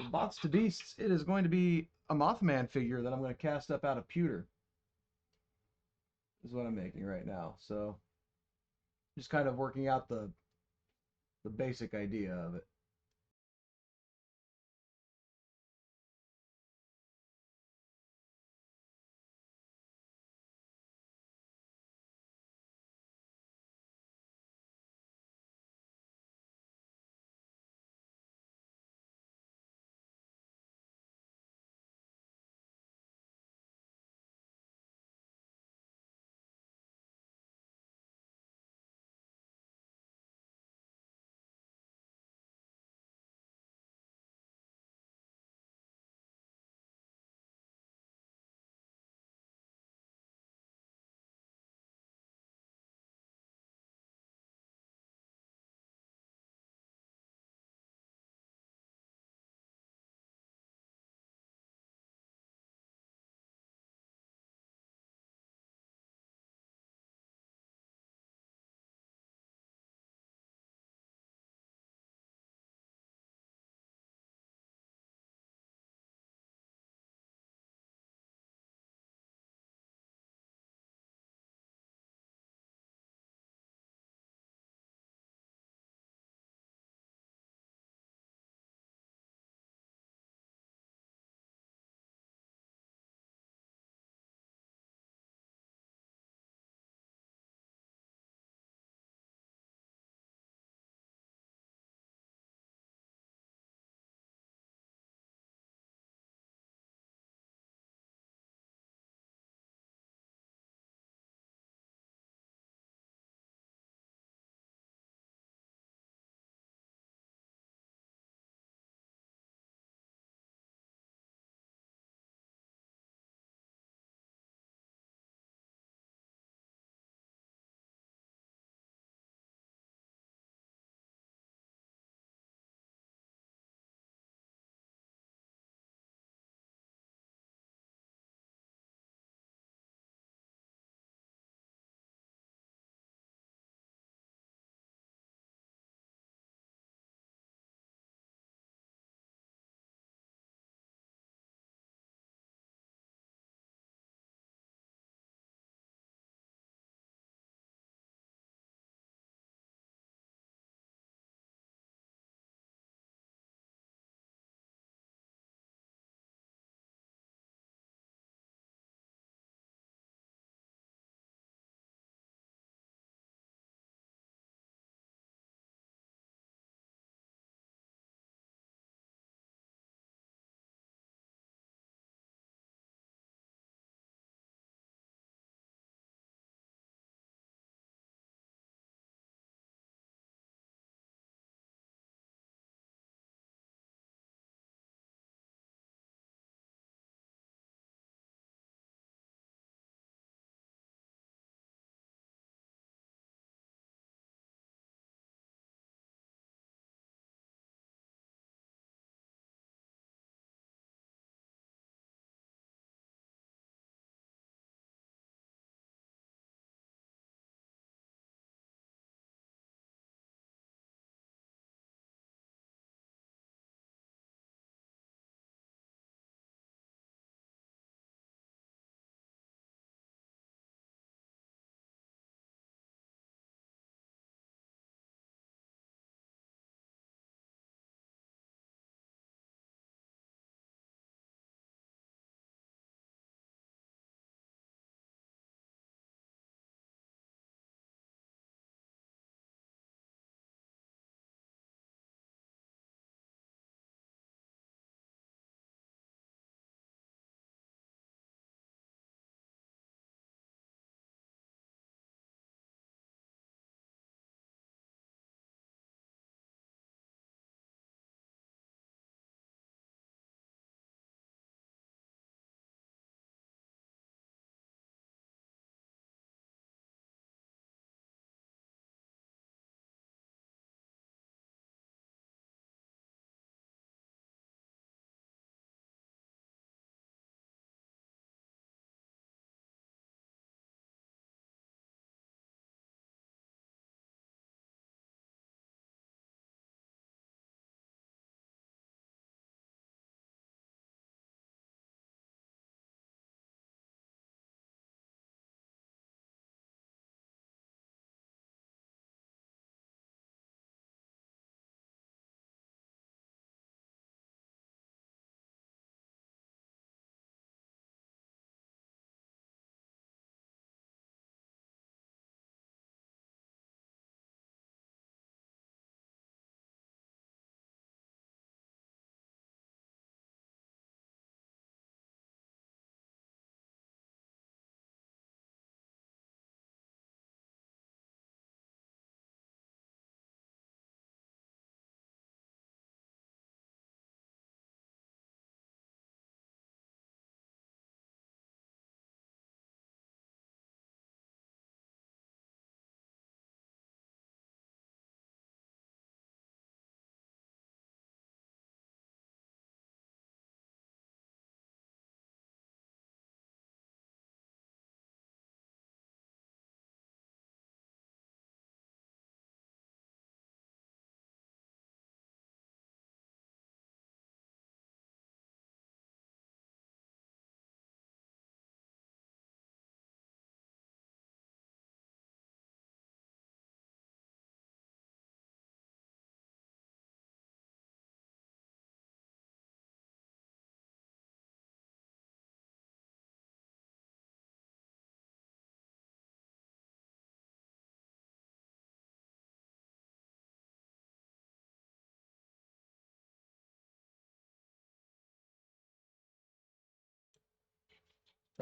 For Bots to Beasts, it is going to be a Mothman figure that I'm going to cast up out of pewter. Is what I'm making right now. So just kind of working out the basic idea of it.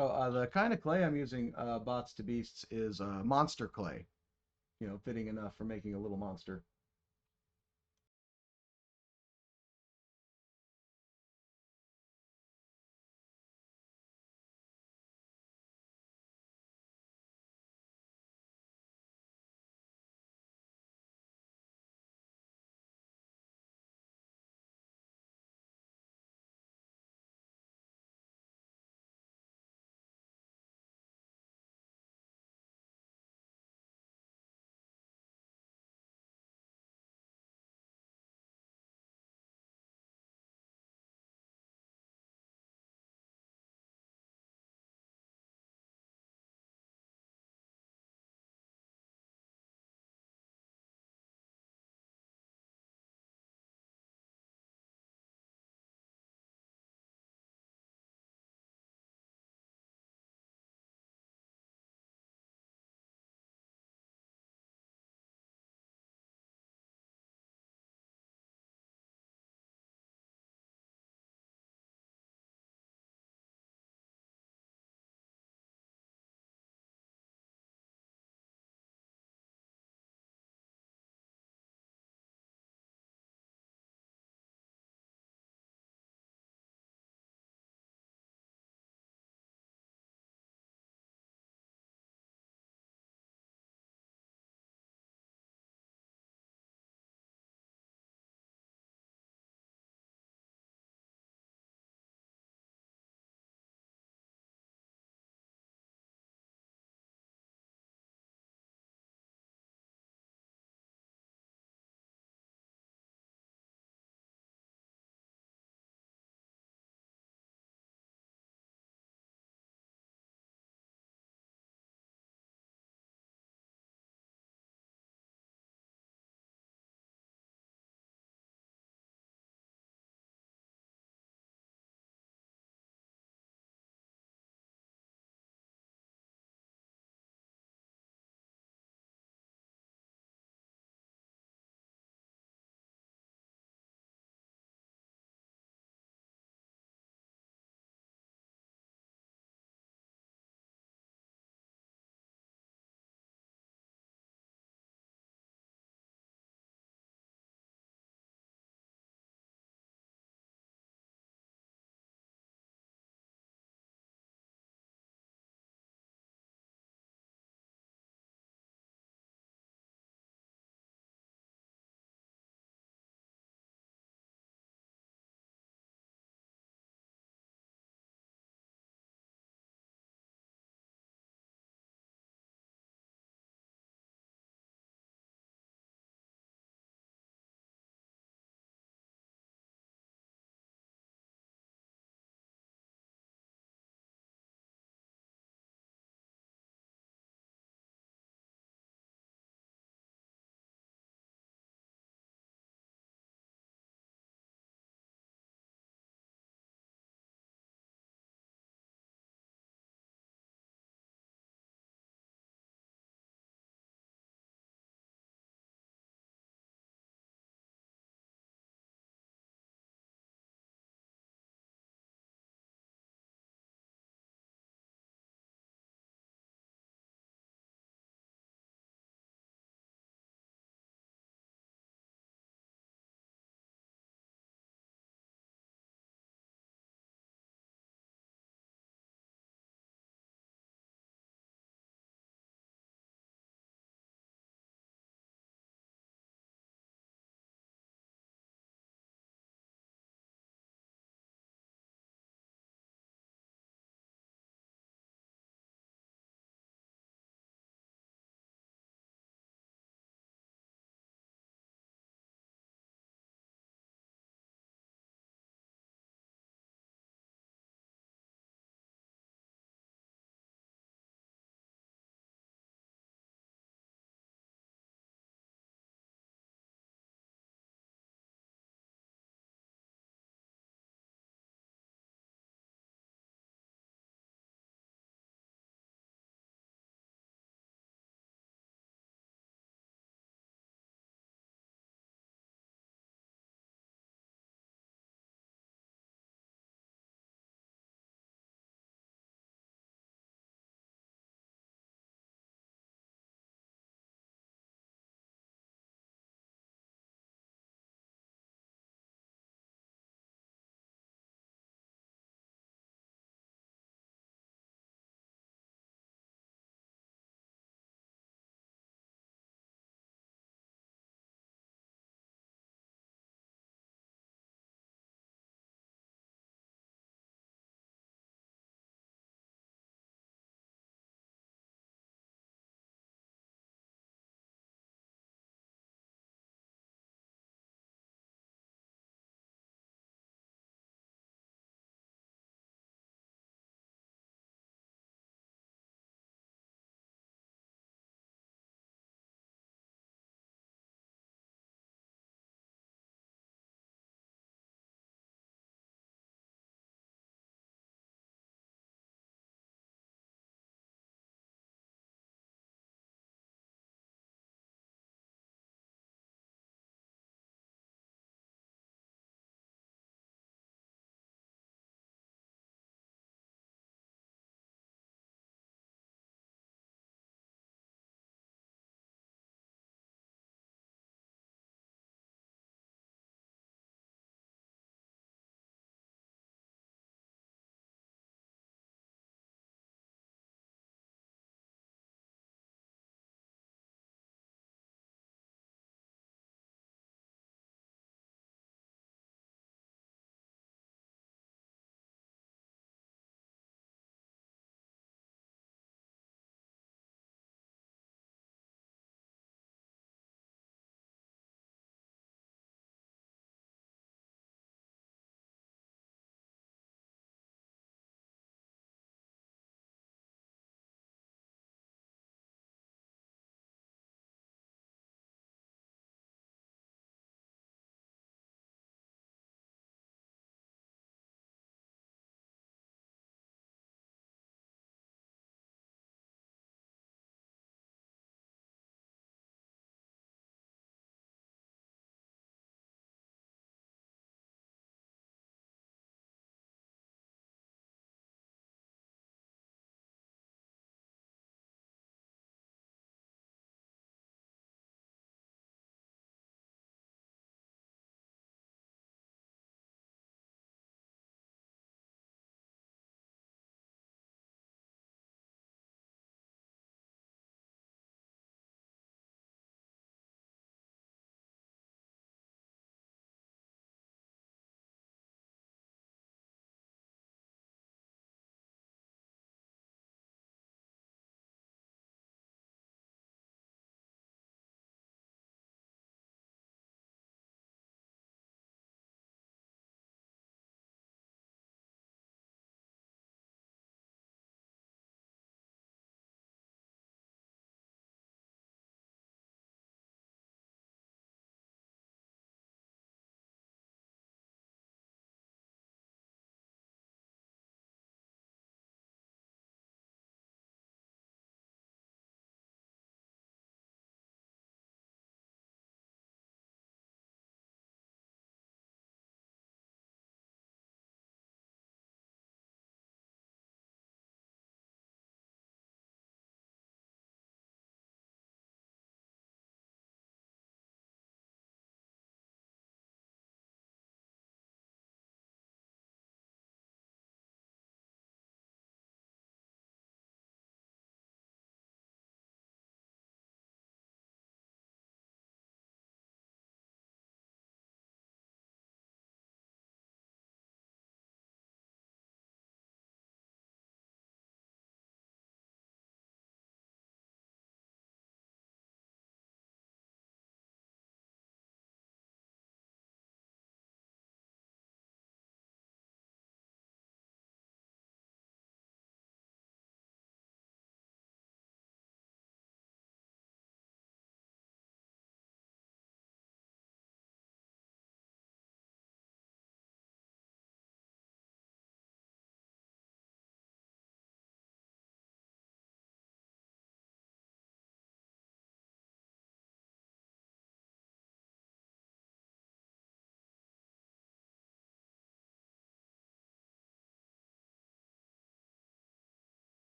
Oh, the kind of clay I'm using, Bots to Beasts, is monster clay. You know, fitting enough for making a little monster.